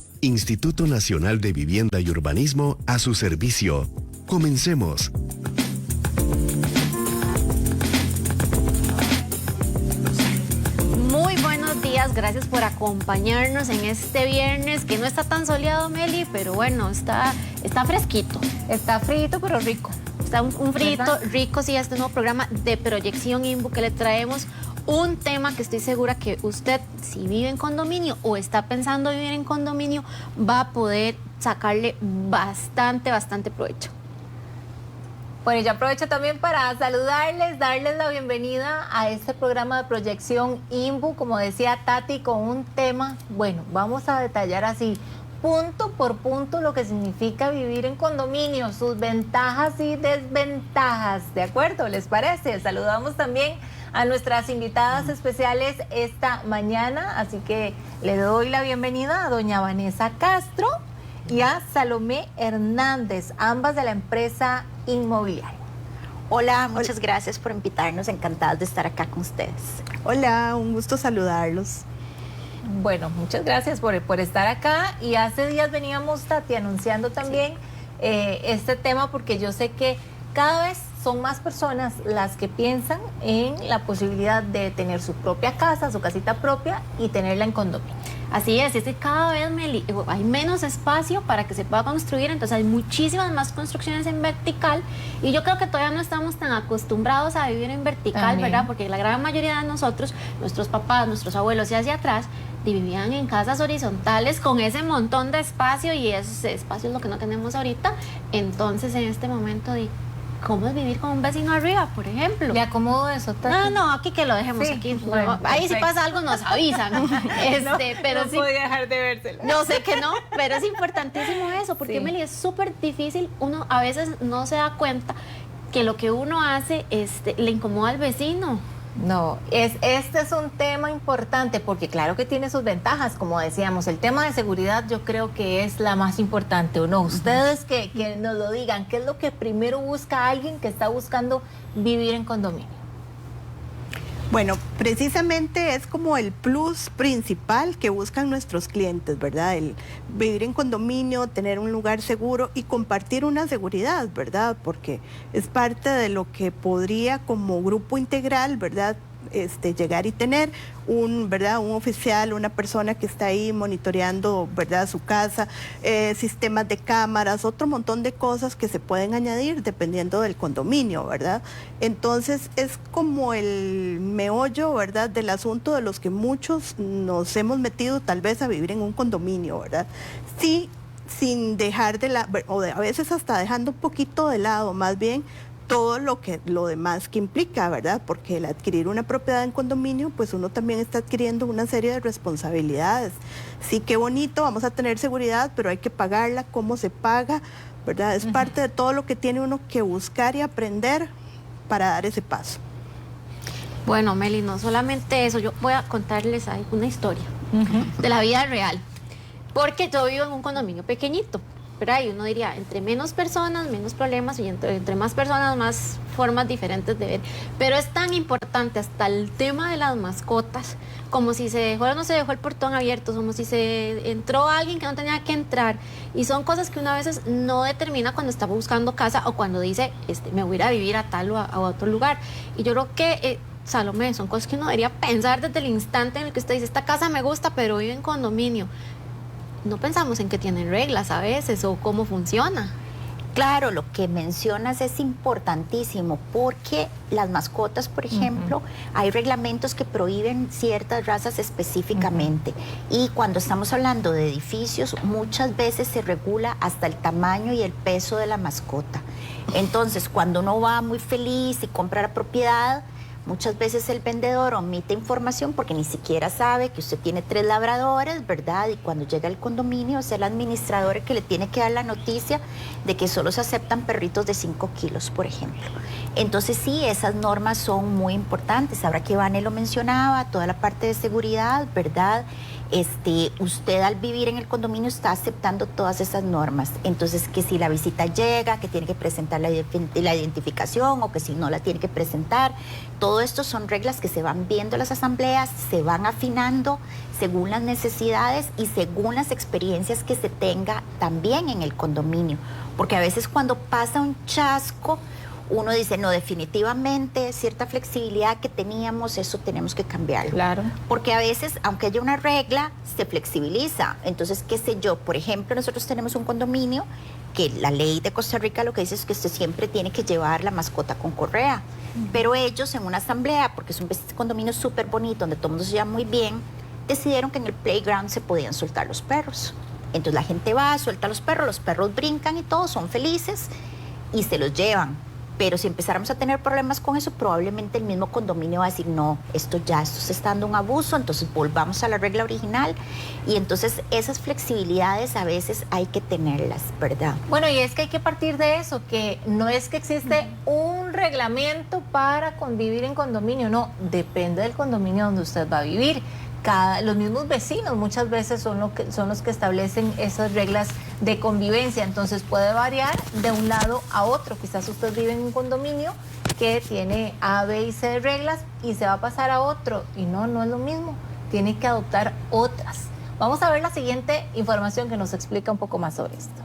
INVU, Instituto Nacional de Vivienda y Urbanismo, a su servicio. Comencemos. Muy buenos días, gracias por acompañarnos en este viernes que no está tan soleado, Meli, pero bueno, está fresquito. Está frito, pero rico. Está un frito rico, sí, este nuevo programa de Proyección INVU que le traemos un tema que estoy segura que usted, si vive en condominio o está pensando vivir en condominio, va a poder sacarle bastante provecho. Bueno, yo aprovecho también para saludarles, darles la bienvenida a este programa de Proyección INVU, como decía Tati, con un tema, bueno, vamos a detallar así, punto por punto, lo que significa vivir en condominio, sus ventajas y desventajas, ¿de acuerdo? ¿Les parece? Saludamos también a nuestras invitadas especiales esta mañana, así que le doy la bienvenida a doña Vanessa Castro y a Salomé Hernández, ambas de la empresa inmobiliaria. Hola, muchas gracias por invitarnos, encantadas de estar acá con ustedes. Hola, un gusto saludarlos. Bueno, muchas gracias por estar acá, y hace días veníamos, Tati, anunciando también este tema, porque yo sé que cada vez son más personas las que piensan en la posibilidad de tener su propia casa, su casita propia y tenerla en condominio. Así es que cada vez, Meli, hay menos espacio para que se pueda construir, entonces hay muchísimas más construcciones en vertical, y yo creo que todavía no estamos tan acostumbrados a vivir en vertical, También, ¿verdad? Porque la gran mayoría de nosotros, nuestros papás, nuestros abuelos y hacia atrás, vivían en casas horizontales con ese montón de espacio, y ese espacio es lo que no tenemos ahorita. Entonces, en este momento, ¿cómo es vivir con un vecino arriba, por ejemplo? ¿Le acomodo eso, Tati? No, aquí que lo dejemos, Sí, aquí. bueno, ahí si perfecto. pasa algo nos avisan. Pero no sí, podía dejar de vérselo. no sé que no, pero es importantísimo eso, porque Sí. Meli, es súper difícil, uno a veces no se da cuenta que lo que uno hace le incomoda al vecino. No, este es un tema importante, porque claro que tiene sus ventajas, como decíamos. El tema de seguridad yo creo que es la más importante, ¿o no? Ustedes que nos lo digan, ¿qué es lo que primero busca alguien que está buscando vivir en condominio? Bueno, precisamente es como el plus principal que buscan nuestros clientes, ¿verdad? El vivir en condominio, tener un lugar seguro y compartir una seguridad, ¿verdad? Porque es parte de lo que podría como grupo integral, ¿verdad? Llegar y tener ¿verdad? Un oficial, una persona que está ahí monitoreando, ¿verdad? Su casa, sistemas de cámaras, otro montón de cosas que se pueden añadir dependiendo del condominio, ¿verdad? Entonces es como el meollo, ¿verdad? Del asunto de los que muchos nos hemos metido tal vez a vivir en un condominio, ¿verdad? Sí, sin dejar a veces hasta dejando un poquito de lado, más bien, todo lo demás que implica, ¿verdad? Porque el adquirir una propiedad en condominio, pues uno también está adquiriendo una serie de responsabilidades. Sí, qué bonito, vamos a tener seguridad, pero hay que pagarla, cómo se paga, ¿verdad? Es parte de todo lo que tiene uno que buscar y aprender para dar ese paso. Bueno, Meli, no solamente eso, yo voy a contarles ahí una historia de la vida real, porque yo vivo en un condominio pequeñito, ¿verdad? Y uno diría, entre menos personas, menos problemas, y entre más personas, más formas diferentes de ver. Pero es tan importante hasta el tema de las mascotas, como si se dejó o no se dejó el portón abierto, como si se entró alguien que no tenía que entrar. Y son cosas que uno a veces no determina cuando está buscando casa, o cuando dice, me voy a ir a vivir a tal o a otro lugar. Y yo creo que Salomé, son cosas que uno debería pensar desde el instante en el que usted dice, esta casa me gusta, pero vive en condominio. No pensamos en que tienen reglas a veces o cómo funciona. Claro, lo que mencionas es importantísimo, porque las mascotas, por ejemplo, hay reglamentos que prohíben ciertas razas específicamente, y cuando estamos hablando de edificios, muchas veces se regula hasta el tamaño y el peso de la mascota. Entonces, cuando uno va muy feliz y compra la propiedad, muchas veces el vendedor omite información porque ni siquiera sabe que usted tiene 3 labradores, ¿verdad? Y cuando llega al condominio es el administrador el que le tiene que dar la noticia de que solo se aceptan perritos de 5 kilos, por ejemplo. Entonces sí, esas normas son muy importantes. Ahora que Vane lo mencionaba, toda la parte de seguridad, ¿verdad? Usted al vivir en el condominio está aceptando todas esas normas. Entonces, que si la visita llega, que tiene que presentar la identificación, o que si no la tiene que presentar, todo todo esto son reglas que se van viendo en las asambleas, se van afinando según las necesidades y según las experiencias que se tenga también en el condominio. Porque a veces cuando pasa un chasco, uno dice, no, definitivamente cierta flexibilidad que teníamos, eso tenemos que cambiarlo. Claro. Porque a veces, aunque haya una regla, se flexibiliza. Entonces, qué sé yo, por ejemplo, nosotros tenemos un condominio que la ley de Costa Rica lo que dice es que usted siempre tiene que llevar la mascota con correa. Pero ellos en una asamblea, porque es un condominio súper bonito, donde todo el mundo se lleva muy bien, decidieron que en el playground se podían soltar los perros. Entonces la gente va, suelta los perros brincan y todos son felices y se los llevan. Pero si empezáramos a tener problemas con eso, probablemente el mismo condominio va a decir, no, esto se está dando un abuso, entonces volvamos a la regla original. Y entonces esas flexibilidades a veces hay que tenerlas, ¿verdad? Bueno, y es que hay que partir de eso, que no es que existe un reglamento para convivir en condominio, no, depende del condominio donde usted va a vivir. Los mismos vecinos muchas veces son los que establecen esas reglas de convivencia, entonces puede variar de un lado a otro. Quizás usted vive en un condominio que tiene A, B y C reglas y se va a pasar a otro y no es lo mismo, tiene que adoptar otras. Vamos a ver la siguiente información que nos explica un poco más sobre esto.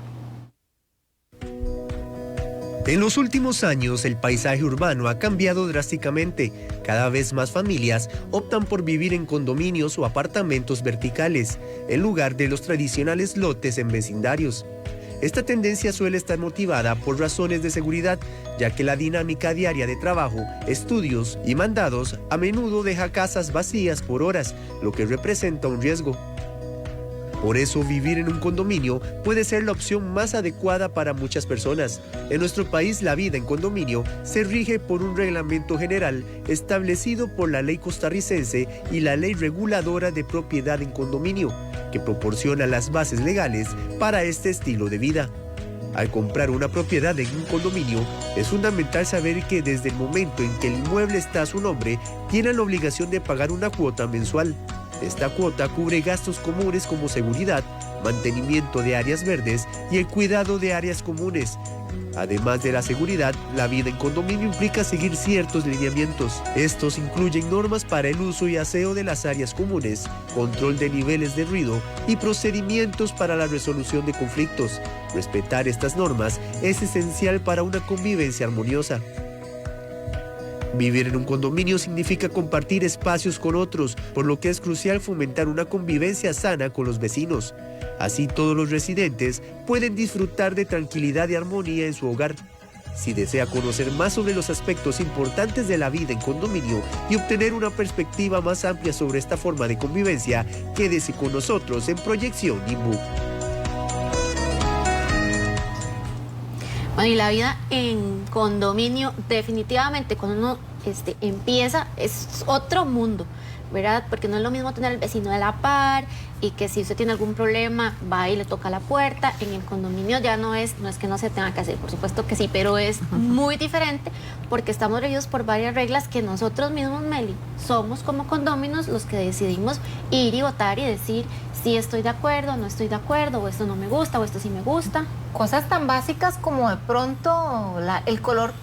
En los últimos años, el paisaje urbano ha cambiado drásticamente. Cada vez más familias optan por vivir en condominios o apartamentos verticales, en lugar de los tradicionales lotes en vecindarios. Esta tendencia suele estar motivada por razones de seguridad, ya que la dinámica diaria de trabajo, estudios y mandados a menudo deja casas vacías por horas, lo que representa un riesgo. Por eso, vivir en un condominio puede ser la opción más adecuada para muchas personas. En nuestro país, la vida en condominio se rige por un reglamento general establecido por la ley costarricense y la ley reguladora de propiedad en condominio, que proporciona las bases legales para este estilo de vida. Al comprar una propiedad en un condominio, es fundamental saber que desde el momento en que el inmueble está a su nombre, tienen la obligación de pagar una cuota mensual. Esta cuota cubre gastos comunes como seguridad, mantenimiento de áreas verdes y el cuidado de áreas comunes. Además de la seguridad, la vida en condominio implica seguir ciertos lineamientos. Estos incluyen normas para el uso y aseo de las áreas comunes, control de niveles de ruido y procedimientos para la resolución de conflictos. Respetar estas normas es esencial para una convivencia armoniosa. Vivir en un condominio significa compartir espacios con otros, por lo que es crucial fomentar una convivencia sana con los vecinos. Así todos los residentes pueden disfrutar de tranquilidad y armonía en su hogar. Si desea conocer más sobre los aspectos importantes de la vida en condominio y obtener una perspectiva más amplia sobre esta forma de convivencia, quédese con nosotros en Proyección INVU. Bueno, y la vida en condominio, definitivamente, cuando uno empieza, es otro mundo, ¿verdad? Porque no es lo mismo tener al vecino de la par y que si usted tiene algún problema, va y le toca la puerta. En el condominio ya no es que no se tenga que hacer, por supuesto que sí, pero es muy diferente porque estamos regidos por varias reglas que nosotros mismos, Meli, somos como condóminos los que decidimos ir y votar y decir si estoy de acuerdo, no estoy de acuerdo, o esto no me gusta, o esto sí me gusta. Cosas tan básicas como de pronto el color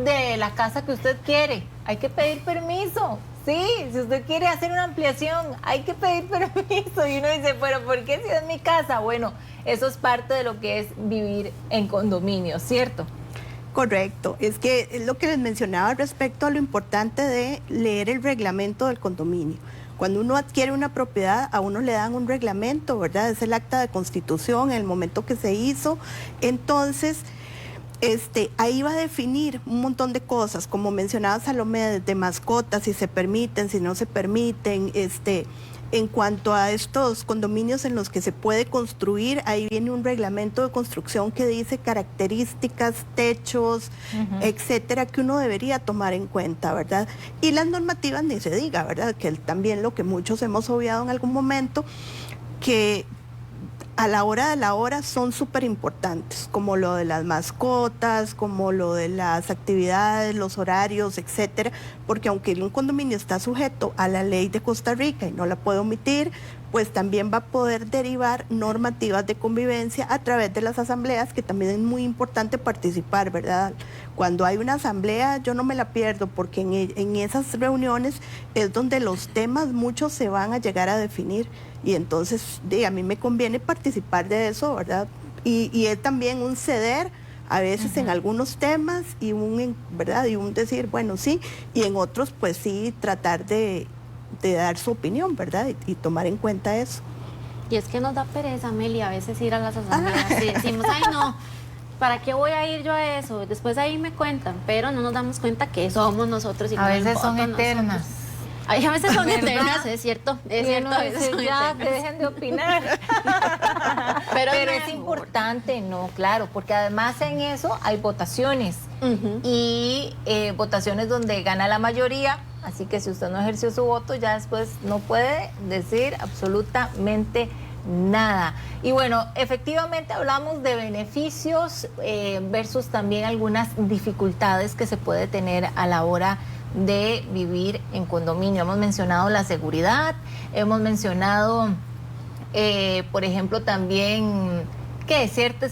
de la casa que usted quiere. Hay que pedir permiso. Sí, si usted quiere hacer una ampliación, hay que pedir permiso. Y uno dice, pero ¿por qué si es mi casa? Bueno, eso es parte de lo que es vivir en condominio, ¿cierto? Correcto, es que es lo que les mencionaba respecto a lo importante de leer el reglamento del condominio. Cuando uno adquiere una propiedad, a uno le dan un reglamento, ¿verdad? Es el acta de constitución, en el momento que se hizo. Entonces, ahí va a definir un montón de cosas, como mencionaba Salomé, de mascotas, si se permiten, si no se permiten, en cuanto a estos condominios en los que se puede construir, ahí viene un reglamento de construcción que dice características, techos, etcétera, que uno debería tomar en cuenta, ¿verdad? Y las normativas ni se diga, ¿verdad? Que también lo que muchos hemos obviado en algún momento, que a la hora de la hora son súper importantes, como lo de las mascotas, como lo de las actividades, los horarios, etcétera, porque aunque un condominio está sujeto a la ley de Costa Rica y no la puede omitir, pues también va a poder derivar normativas de convivencia a través de las asambleas, que también es muy importante participar, ¿verdad? Cuando hay una asamblea yo no me la pierdo, porque en esas reuniones es donde los temas muchos se van a llegar a definir, y entonces a mí me conviene participar de eso, ¿verdad? Y es también un ceder a veces en algunos temas y ¿verdad? Y un decir, bueno, sí, y en otros pues sí tratar de dar su opinión, ¿verdad? Y tomar en cuenta eso. Y es que nos da pereza, Meli, a veces ir a las asambleas y decimos, ay no, ¿para qué voy a ir yo a eso? Después ahí me cuentan, pero no nos damos cuenta que somos nosotros. Y A veces son eternas. Ay, a veces son ¿Verdad? eternas, es cierto, a veces son ya, eternas. que dejen de opinar. Pero es importante, no, claro, porque además en eso hay votaciones y votaciones donde gana la mayoría, así que si usted no ejerció su voto, ya después no puede decir absolutamente nada. Y bueno, efectivamente hablamos de beneficios versus también algunas dificultades que se puede tener a la hora de vivir en condominio. Hemos mencionado la seguridad, hemos mencionado, por ejemplo, también ciertas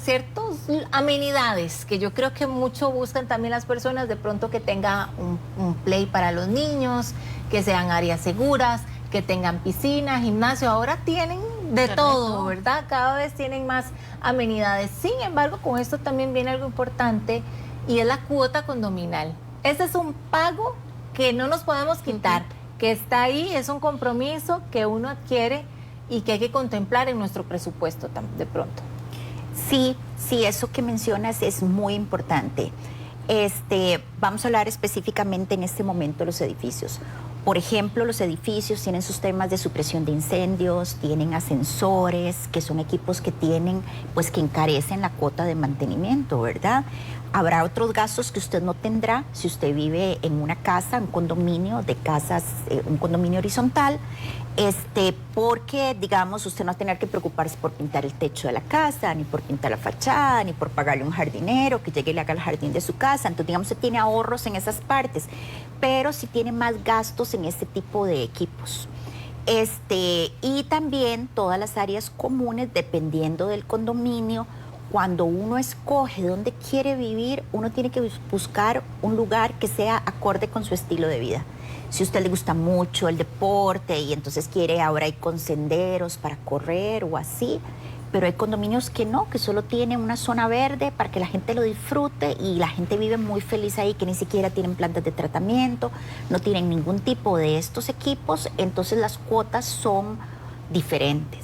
amenidades que yo creo que mucho buscan también las personas, de pronto que tenga un play para los niños, que sean áreas seguras, que tengan piscina, gimnasio. Ahora tienen de todo, ¿verdad? Cada vez tienen más amenidades. Sin embargo, con esto también viene algo importante, y es la cuota condominal. Este es un pago que no nos podemos quitar, que está ahí, es un compromiso que uno adquiere y que hay que contemplar en nuestro presupuesto de pronto. Sí, eso que mencionas es muy importante. Vamos a hablar específicamente en este momento de los edificios. Por ejemplo, los edificios tienen sistemas de supresión de incendios, tienen ascensores, que son equipos que pues que encarecen la cuota de mantenimiento, ¿verdad? Habrá otros gastos que usted no tendrá si usted vive en una casa, un condominio de casas, un condominio horizontal, porque, digamos, usted no va a tener que preocuparse por pintar el techo de la casa, ni por pintar la fachada, ni por pagarle un jardinero que llegue y le haga el jardín de su casa. Entonces, digamos, usted tiene ahorros en esas partes, pero sí tiene más gastos en este tipo de equipos. Y también todas las áreas comunes, dependiendo del condominio. Cuando uno escoge dónde quiere vivir, uno tiene que buscar un lugar que sea acorde con su estilo de vida. Si a usted le gusta mucho el deporte y entonces ahora hay con senderos para correr o así, pero hay condominios que no, que solo tienen una zona verde para que la gente lo disfrute y la gente vive muy feliz ahí, que ni siquiera tienen plantas de tratamiento, no tienen ningún tipo de estos equipos, entonces las cuotas son diferentes,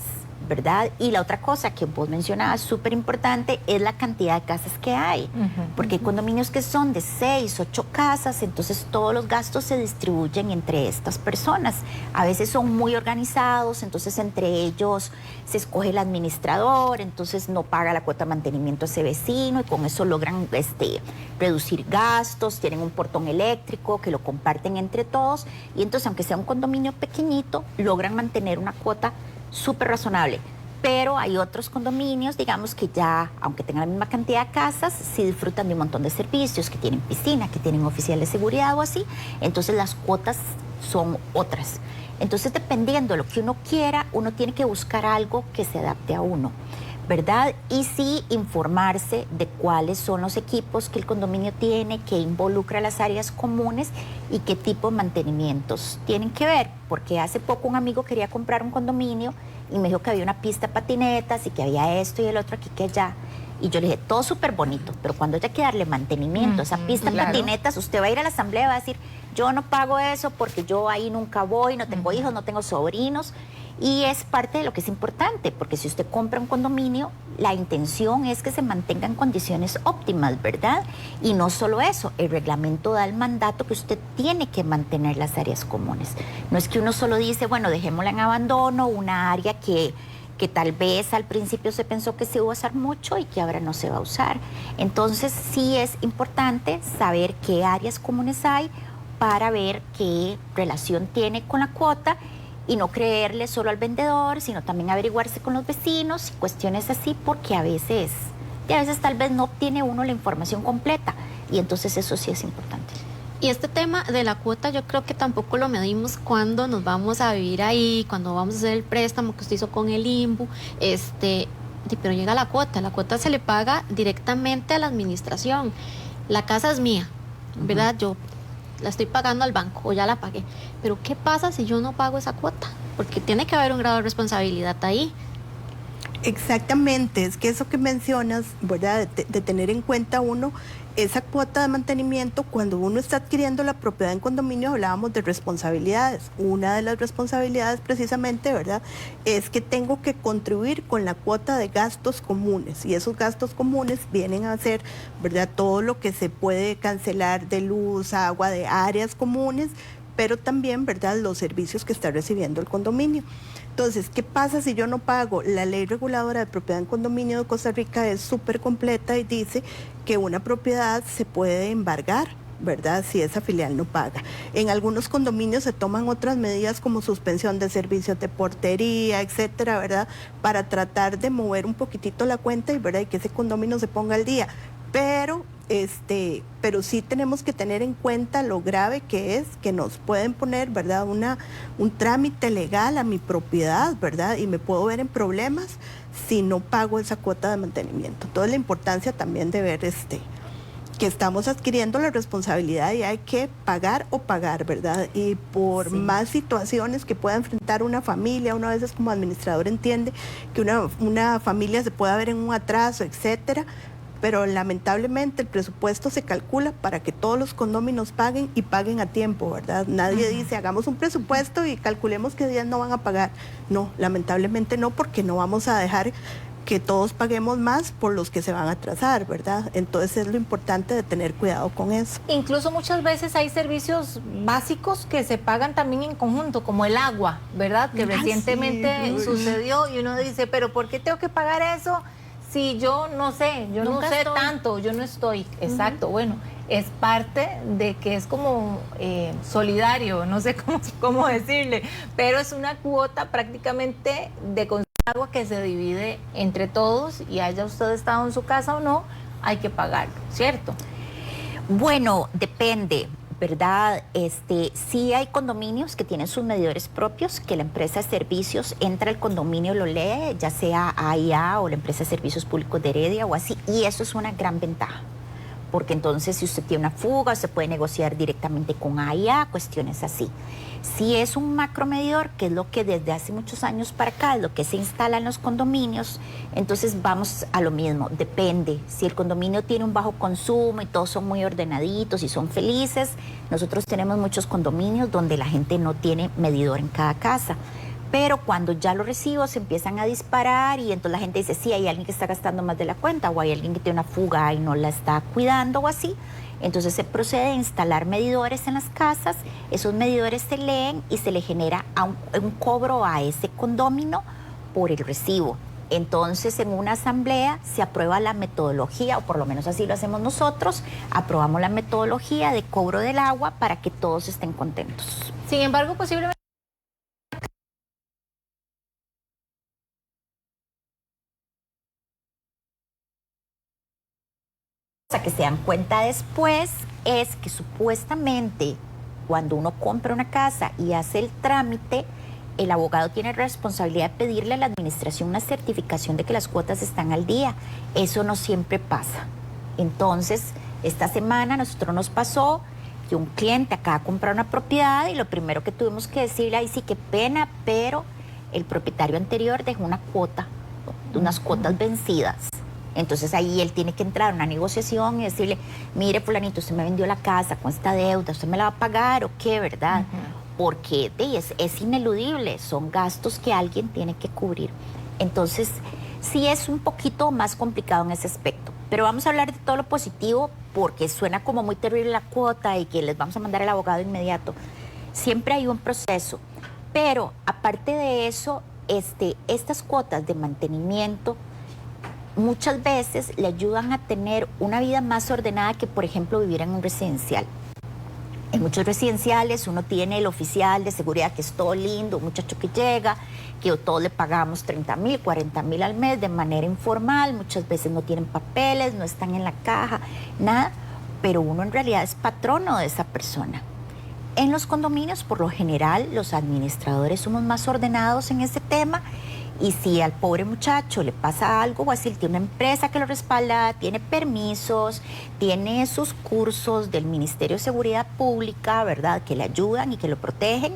¿verdad? Y la otra cosa que vos mencionabas, súper importante, es la cantidad de casas que hay, porque hay condominios que son de 6, 8 casas, entonces todos los gastos se distribuyen entre estas personas. A veces son muy organizados, entonces entre ellos se escoge el administrador, entonces no paga la cuota de mantenimiento a ese vecino y con eso logran reducir gastos, tienen un portón eléctrico que lo comparten entre todos y entonces aunque sea un condominio pequeñito, logran mantener una cuota súper razonable, pero hay otros condominios, digamos, que ya, aunque tengan la misma cantidad de casas, sí disfrutan de un montón de servicios, que tienen piscina, que tienen oficial de seguridad o así, entonces las cuotas son otras. Entonces, dependiendo de lo que uno quiera, uno tiene que buscar algo que se adapte a uno, ¿verdad? Y sí informarse de cuáles son los equipos que el condominio tiene, que involucra las áreas comunes y qué tipo de mantenimientos tienen que ver. Porque hace poco un amigo quería comprar un condominio y me dijo que había una pista de patinetas y que había esto y el otro aquí que allá. Y yo le dije, todo súper bonito, pero cuando haya que darle mantenimiento a esa pista de patinetas, usted va a ir a la asamblea y va a decir, yo no pago eso porque yo ahí nunca voy, no tengo hijos, no tengo sobrinos. Y es parte de lo que es importante, porque si usted compra un condominio, la intención es que se mantenga en condiciones óptimas, ¿verdad? Y no solo eso, el reglamento da el mandato que usted tiene que mantener las áreas comunes. No es que uno solo dice, bueno, dejémosla en abandono, una área que tal vez al principio se pensó que se iba a usar mucho y que ahora no se va a usar. Entonces sí es importante saber qué áreas comunes hay para ver qué relación tiene con la cuota y no creerle solo al vendedor, sino también averiguarse con los vecinos y cuestiones así, porque a veces tal vez no tiene uno la información completa y entonces eso sí es importante. Y este tema de la cuota yo creo que tampoco lo medimos cuando nos vamos a vivir ahí, cuando vamos a hacer el préstamo que usted hizo con el INBU, pero llega la cuota se le paga directamente a la administración. La casa es mía, ¿verdad? Yo la estoy pagando al banco o ya la pagué, pero ¿qué pasa si yo no pago esa cuota? Porque tiene que haber un grado de responsabilidad ahí. Exactamente, es que eso que mencionas, ¿verdad? De tener en cuenta uno esa cuota de mantenimiento, cuando uno está adquiriendo la propiedad en condominio, hablábamos de responsabilidades. Una de las responsabilidades precisamente, ¿verdad?, es que tengo que contribuir con la cuota de gastos comunes, y esos gastos comunes vienen a ser, ¿verdad?, todo lo que se puede cancelar de luz, agua, de áreas comunes, pero también, ¿verdad?, los servicios que está recibiendo el condominio. Entonces, ¿qué pasa si yo no pago? La ley reguladora de propiedad en condominio de Costa Rica es súper completa y dice que una propiedad se puede embargar, ¿verdad?, si esa filial no paga. En algunos condominios se toman otras medidas como suspensión de servicios de portería, etcétera, ¿verdad?, para tratar de mover un poquitito la cuenta y, ¿verdad?, y que ese condominio se ponga al día. Pero sí tenemos que tener en cuenta lo grave que es que nos pueden poner, ¿verdad?, un trámite legal a mi propiedad, ¿verdad?, y me puedo ver en problemas si no pago esa cuota de mantenimiento. Entonces, la importancia también de ver que estamos adquiriendo la responsabilidad y hay que pagar o pagar, ¿verdad? Y por más situaciones que pueda enfrentar una familia, uno a veces como administrador entiende que una familia se puede ver en un atraso, etcétera, pero lamentablemente el presupuesto se calcula para que todos los condóminos paguen y paguen a tiempo, ¿verdad? Nadie dice, hagamos un presupuesto y calculemos qué días no van a pagar. No, lamentablemente no, porque no vamos a dejar que todos paguemos más por los que se van a atrasar, ¿verdad? Entonces es lo importante de tener cuidado con eso. Incluso muchas veces hay servicios básicos que se pagan también en conjunto, como el agua, ¿verdad? Que recientemente sucedió y uno dice, pero ¿por qué tengo que pagar eso? Si yo no sé, tanto, yo no estoy. Exacto, bueno, es parte de que es como solidario, no sé cómo decirle, pero es una cuota prácticamente de consumo de agua que se divide entre todos y haya usted estado en su casa o no, hay que pagarlo, ¿cierto? Bueno, depende, ¿verdad? Sí hay condominios que tienen sus medidores propios, que la empresa de servicios entra al condominio, lo lee, ya sea AIA o la empresa de servicios públicos de Heredia o así, y eso es una gran ventaja, porque entonces si usted tiene una fuga, usted puede negociar directamente con AIA, cuestiones así. Si es un macromedidor, que es lo que desde hace muchos años para acá, es lo que se instala en los condominios, entonces vamos a lo mismo, depende. Si el condominio tiene un bajo consumo y todos son muy ordenaditos y son felices, nosotros tenemos muchos condominios donde la gente no tiene medidor en cada casa. Pero cuando ya los recibos se empiezan a disparar y entonces la gente dice, sí, hay alguien que está gastando más de la cuenta o hay alguien que tiene una fuga y no la está cuidando o así, entonces se procede a instalar medidores en las casas, esos medidores se leen y se le genera un cobro a ese condominio por el recibo. Entonces, en una asamblea se aprueba la metodología, o por lo menos así lo hacemos nosotros, aprobamos la metodología de cobro del agua para que todos estén contentos. Sin embargo, posiblemente que se dan cuenta después es que supuestamente cuando uno compra una casa y hace el trámite, el abogado tiene responsabilidad de pedirle a la administración una certificación de que las cuotas están al día. Eso no siempre pasa. Entonces, esta semana a nosotros nos pasó que un cliente acaba de comprar una propiedad y lo primero que tuvimos que decirle, ay sí, qué pena, pero el propietario anterior dejó una cuota, unas cuotas vencidas. Entonces ahí él tiene que entrar a una negociación y decirle, mire fulanito, usted me vendió la casa con esta deuda, ¿usted me la va a pagar o qué, verdad? Porque es ineludible, son gastos que alguien tiene que cubrir. Entonces sí es un poquito más complicado en ese aspecto. Pero vamos a hablar de todo lo positivo porque suena como muy terrible la cuota y que les vamos a mandar al abogado inmediato. Siempre hay un proceso, pero aparte de eso, estas cuotas de mantenimiento muchas veces le ayudan a tener una vida más ordenada que, por ejemplo, vivir en un residencial. En muchos residenciales uno tiene el oficial de seguridad que es todo lindo, un muchacho que llega, que todos le pagamos 30,000, 40,000 al mes de manera informal, muchas veces no tienen papeles, no están en la caja, nada, pero uno en realidad es patrono de esa persona. En los condominios, por lo general, los administradores somos más ordenados en ese tema, y si al pobre muchacho le pasa algo, o así, tiene una empresa que lo respalda, tiene permisos, tiene sus cursos del Ministerio de Seguridad Pública, ¿verdad?, que le ayudan y que lo protegen.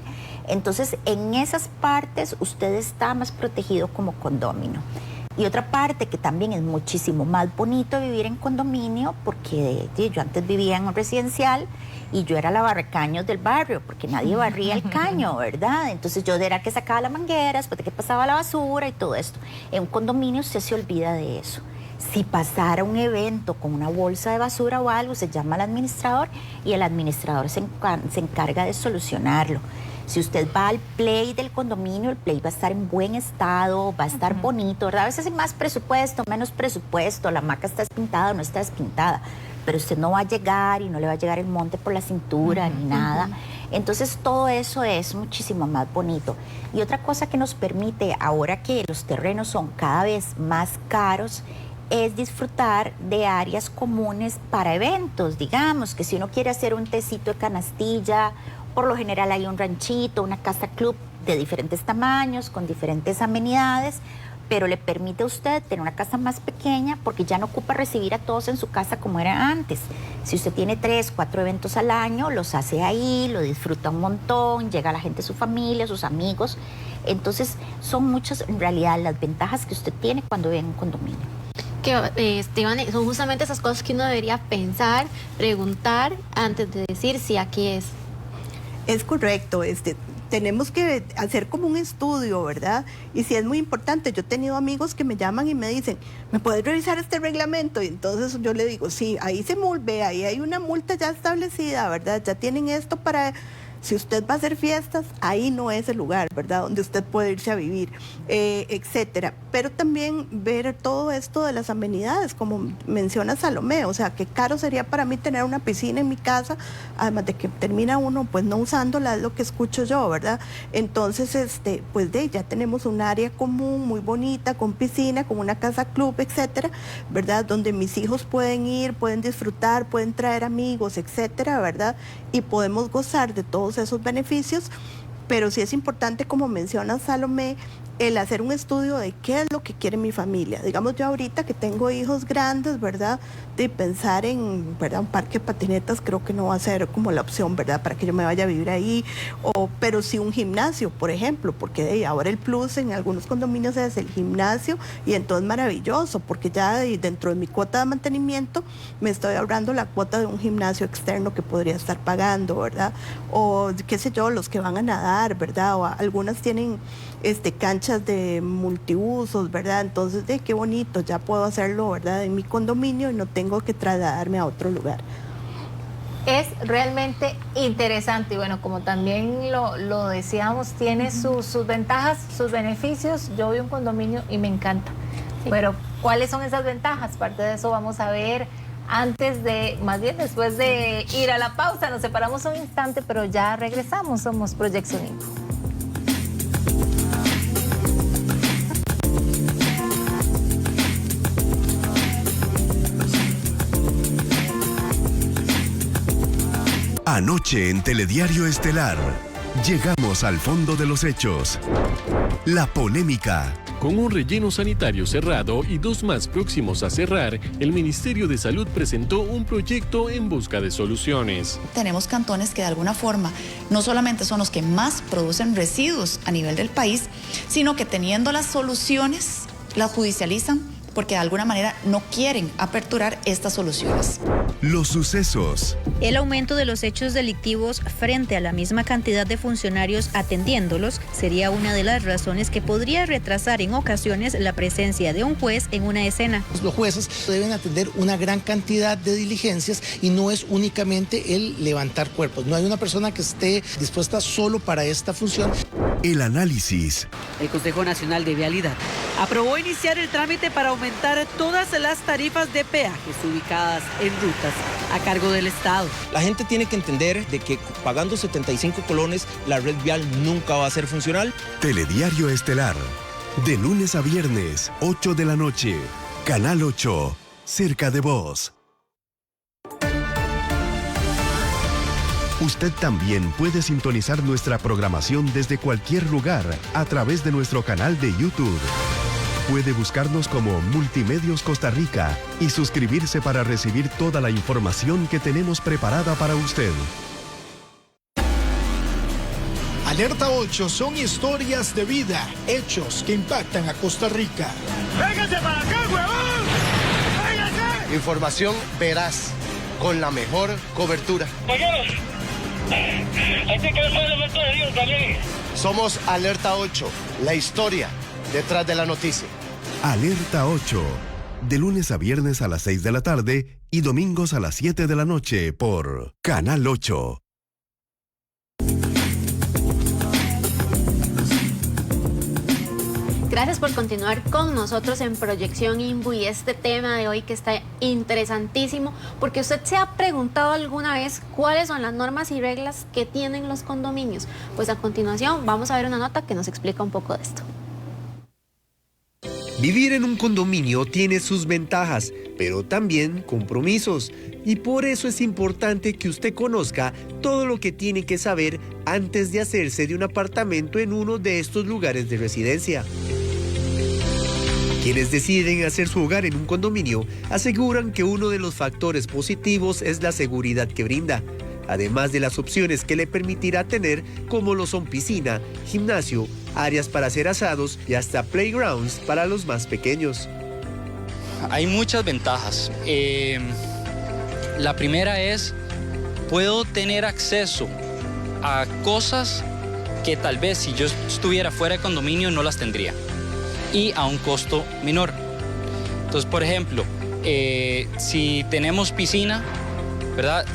Entonces, en esas partes usted está más protegido como condominio. Y otra parte que también es muchísimo más bonito vivir en condominio, porque yo antes vivía en un residencial y yo era la barracaños del barrio, porque nadie barría el caño, ¿verdad? Entonces yo era que sacaba la manguera, después de que pasaba la basura y todo esto. En un condominio usted se olvida de eso. Si pasara un evento con una bolsa de basura o algo, se llama al administrador y el administrador se encarga de solucionarlo. Si usted va al play del condominio, el play va a estar en buen estado, va a estar bonito, ¿verdad? A veces hay más presupuesto, menos presupuesto, la hamaca está despintada o no está despintada, pero usted no va a llegar y no le va a llegar el monte por la cintura ni nada. Entonces todo eso es muchísimo más bonito. Y otra cosa que nos permite, ahora que los terrenos son cada vez más caros, es disfrutar de áreas comunes para eventos. Digamos que si uno quiere hacer un tecito de canastilla, por lo general hay un ranchito, una casa club de diferentes tamaños, con diferentes amenidades, pero le permite a usted tener una casa más pequeña porque ya no ocupa recibir a todos en su casa como era antes. Si usted tiene 3, 4 eventos al año, los hace ahí, lo disfruta un montón, llega la gente de su familia, sus amigos. Entonces son muchas en realidad las ventajas que usted tiene cuando vive en un condominio. Que Esteban, son justamente esas cosas que uno debería pensar, preguntar antes de decir si aquí es. Es correcto, tenemos que hacer como un estudio, ¿verdad? Y si es muy importante, yo he tenido amigos que me llaman y me dicen, ¿me puedes revisar este reglamento? Y entonces yo le digo, sí, ahí se ve, ahí hay una multa ya establecida, ¿verdad? Ya tienen esto para... Si usted va a hacer fiestas, ahí no es el lugar, ¿verdad?, donde usted puede irse a vivir, etcétera. Pero también ver todo esto de las amenidades, como menciona Salomé, o sea, qué caro sería para mí tener una piscina en mi casa, además de que termina uno pues no usándola, es lo que escucho yo, ¿verdad? Entonces, pues ya tenemos un área común muy bonita, con piscina, con una casa club, etcétera, ¿verdad?, donde mis hijos pueden ir, pueden disfrutar, pueden traer amigos, etcétera, ¿verdad?, y podemos gozar de todos esos beneficios, pero sí es importante, como menciona Salomé, el hacer un estudio de qué es lo que quiere mi familia. Digamos, yo ahorita que tengo hijos grandes, ¿verdad?, de pensar en, ¿verdad?, un parque de patinetas creo que no va a ser como la opción, ¿verdad?, para que yo me vaya a vivir ahí, pero sí un gimnasio, por ejemplo, porque ahora el plus en algunos condominios es el gimnasio, y entonces maravilloso, porque ya dentro de mi cuota de mantenimiento me estoy ahorrando la cuota de un gimnasio externo que podría estar pagando, ¿verdad?, o qué sé yo, los que van a nadar, ¿verdad?, o algunas tienen canchas de multiusos, ¿verdad? Entonces, qué bonito, ya puedo hacerlo, ¿verdad?, en mi condominio y no tengo que trasladarme a otro lugar. Es realmente interesante y bueno, como también lo decíamos, tiene sus ventajas, sus beneficios. Yo vivo en un condominio y me encanta. Sí. Pero, ¿cuáles son esas ventajas? Parte de eso vamos a ver más bien después de ir a la pausa. Nos separamos un instante, pero ya regresamos. Somos Proyección Info. Anoche en Telediario Estelar, llegamos al fondo de los hechos. La polémica. Con un relleno sanitario cerrado y 2 más próximos a cerrar, el Ministerio de Salud presentó un proyecto en busca de soluciones. Tenemos cantones que de alguna forma no solamente son los que más producen residuos a nivel del país, sino que teniendo las soluciones, las judicializan porque de alguna manera no quieren aperturar estas soluciones. Los sucesos. El aumento de los hechos delictivos frente a la misma cantidad de funcionarios atendiéndolos sería una de las razones que podría retrasar en ocasiones la presencia de un juez en una escena. Los jueces deben atender una gran cantidad de diligencias y no es únicamente el levantar cuerpos. No hay una persona que esté dispuesta solo para esta función. El análisis. El Consejo Nacional de Vialidad aprobó iniciar el trámite para aumentar todas las tarifas de peajes ubicadas en rutas a cargo del Estado. La gente tiene que entender de que pagando 75 colones la red vial nunca va a ser funcional. Telediario Estelar, de lunes a viernes, 8 de la noche, Canal 8, cerca de vos. Usted también puede sintonizar nuestra programación desde cualquier lugar a través de nuestro canal de YouTube. Puede buscarnos como Multimedios Costa Rica y suscribirse para recibir toda la información que tenemos preparada para usted. Alerta 8 son historias de vida, hechos que impactan a Costa Rica. ¡Véngase para acá, huevón! ¡Véngase! Información veraz, con la mejor cobertura. Compañeros, hay que ver el elemento de Dios también. Somos Alerta 8, la historia detrás de la noticia. Alerta 8, de lunes a viernes a las 6 de la tarde y domingos a las 7 de la noche por Canal 8. Gracias por continuar con nosotros en Proyección INVU y este tema de hoy que está interesantísimo, porque usted se ha preguntado alguna vez cuáles son las normas y reglas que tienen los condominios. Pues a continuación vamos a ver una nota que nos explica un poco de esto. Vivir en un condominio tiene sus ventajas, pero también compromisos. Y por eso es importante que usted conozca todo lo que tiene que saber antes de hacerse de un apartamento en uno de estos lugares de residencia. Quienes deciden hacer su hogar en un condominio aseguran que uno de los factores positivos es la seguridad que brinda, además de las opciones que le permitirá tener, como lo son piscina, gimnasio, áreas para hacer asados y hasta playgrounds para los más pequeños. Hay muchas ventajas. La primera es, puedo tener acceso a cosas que tal vez si yo estuviera fuera de condominio no las tendría, y a un costo menor. Entonces, por ejemplo, si tenemos piscina, ¿verdad?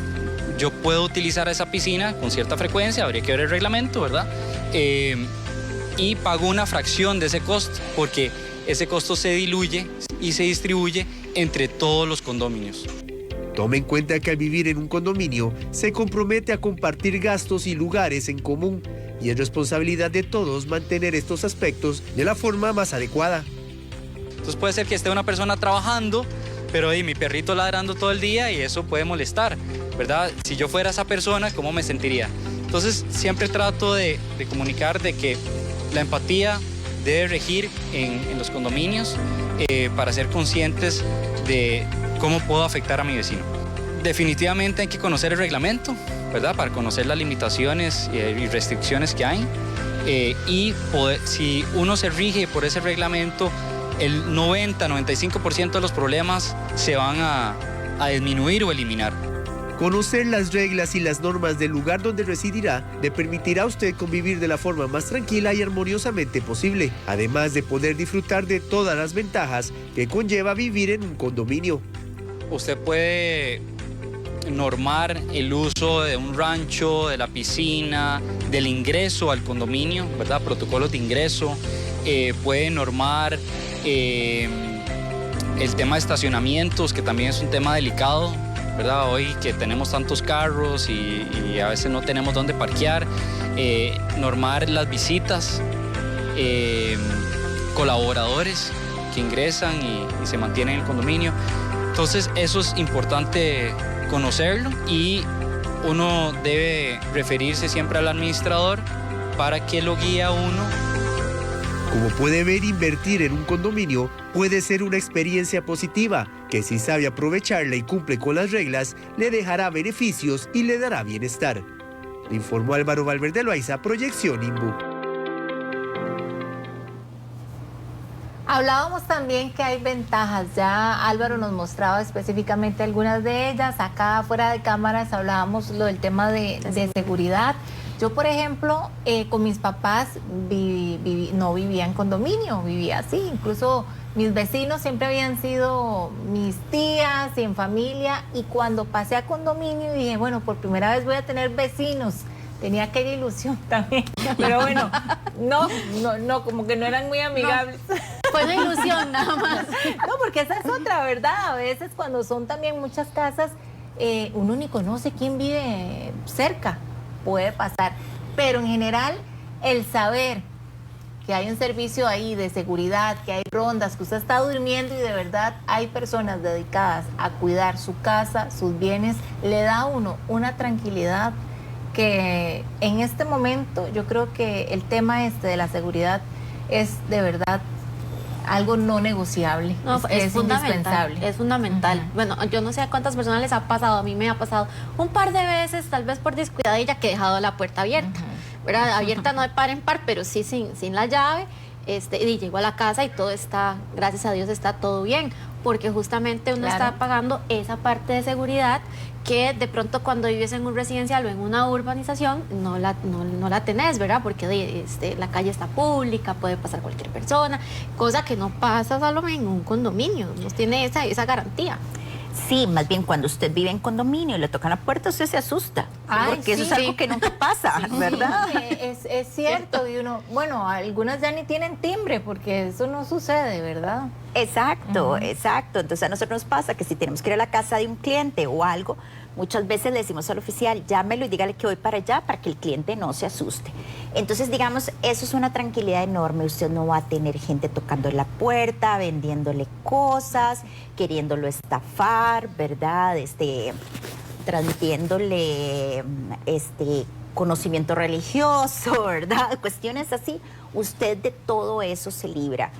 Yo puedo utilizar esa piscina con cierta frecuencia, habría que ver el reglamento, ¿verdad? Y pago una fracción de ese costo, porque ese costo se diluye y se distribuye entre todos los condominios. Tome en cuenta que al vivir en un condominio se compromete a compartir gastos y lugares en común, y es responsabilidad de todos mantener estos aspectos de la forma más adecuada. Entonces puede ser que esté una persona trabajando, pero mi perrito ladrando todo el día y eso puede molestar, ¿verdad? Si yo fuera esa persona, ¿cómo me sentiría? Entonces siempre trato de comunicar de que la empatía debe regir en los condominios para ser conscientes de cómo puedo afectar a mi vecino. Definitivamente hay que conocer el reglamento, ¿verdad? Para conocer las limitaciones y restricciones que hay. Y poder, si uno se rige por ese reglamento, el 90-95% de los problemas se van a disminuir o eliminar. Conocer las reglas y las normas del lugar donde residirá le permitirá a usted convivir de la forma más tranquila y armoniosamente posible, además de poder disfrutar de todas las ventajas que conlleva vivir en un condominio. Usted puede normar el uso de un rancho, de la piscina, del ingreso al condominio, ¿verdad? Protocolos de ingreso. Puede normar el tema de estacionamientos, que también es un tema delicado, ¿verdad? Hoy que tenemos tantos carros y a veces no tenemos dónde parquear. Normar las visitas, colaboradores que ingresan y se mantienen en el condominio. Entonces eso es importante conocerlo y uno debe referirse siempre al administrador para que lo guíe a uno. Como puede ver, invertir en un condominio puede ser una experiencia positiva, que si sabe aprovecharla y cumple con las reglas, le dejará beneficios y le dará bienestar. Informó Álvaro Valverde Loaiza, Proyección INVU. Hablábamos también que hay ventajas, ya Álvaro nos mostraba específicamente algunas de ellas. Acá fuera de cámaras hablábamos lo del tema de seguridad. Yo, por ejemplo, con mis papás no vivía en condominio, vivía así. Incluso mis vecinos siempre habían sido mis tías y en familia. Y cuando pasé a condominio dije, bueno, por primera vez voy a tener vecinos. Tenía aquella ilusión también, pero bueno, no, como que no eran muy amigables. No, fue una ilusión nada más. No, porque esa es otra, ¿verdad? A veces cuando son también muchas casas, uno ni conoce quién vive cerca, puede pasar. Pero en general, el saber que hay un servicio ahí de seguridad, que hay rondas, que usted está durmiendo y de verdad hay personas dedicadas a cuidar su casa, sus bienes, le da a uno una tranquilidad porque en este momento yo creo que el tema de la seguridad es de verdad algo no negociable. No, es fundamental, indispensable. es fundamental. Bueno, yo no sé a cuántas personas les ha pasado, a mí me ha pasado un par de veces, tal vez por descuidadilla, que he dejado la puerta abierta, ¿verdad? Abierta no de par en par, pero sí sin la llave, y llego a la casa y todo está, gracias a Dios, está todo bien, porque justamente uno está pagando esa parte de seguridad que de pronto cuando vives en un residencial o en una urbanización no la tenés, ¿verdad? Porque la calle está pública, puede pasar cualquier persona, cosa que no pasa solo en un condominio, no tiene esa garantía. Sí, más bien cuando usted vive en condominio y le tocan la puerta, usted se asusta, porque eso es algo que nunca pasa, ¿verdad? Es cierto, y uno, bueno, algunas ya ni tienen timbre, porque eso no sucede, ¿verdad? Exacto, exacto. Entonces a nosotros nos pasa que si tenemos que ir a la casa de un cliente o algo, muchas veces le decimos al oficial, llámelo y dígale que voy para allá para que el cliente no se asuste. Entonces, digamos, eso es una tranquilidad enorme. Usted no va a tener gente tocando la puerta, vendiéndole cosas, queriéndolo estafar, ¿verdad? Transmitiéndole conocimiento religioso, ¿verdad? Cuestiones así. Usted de todo eso se libra.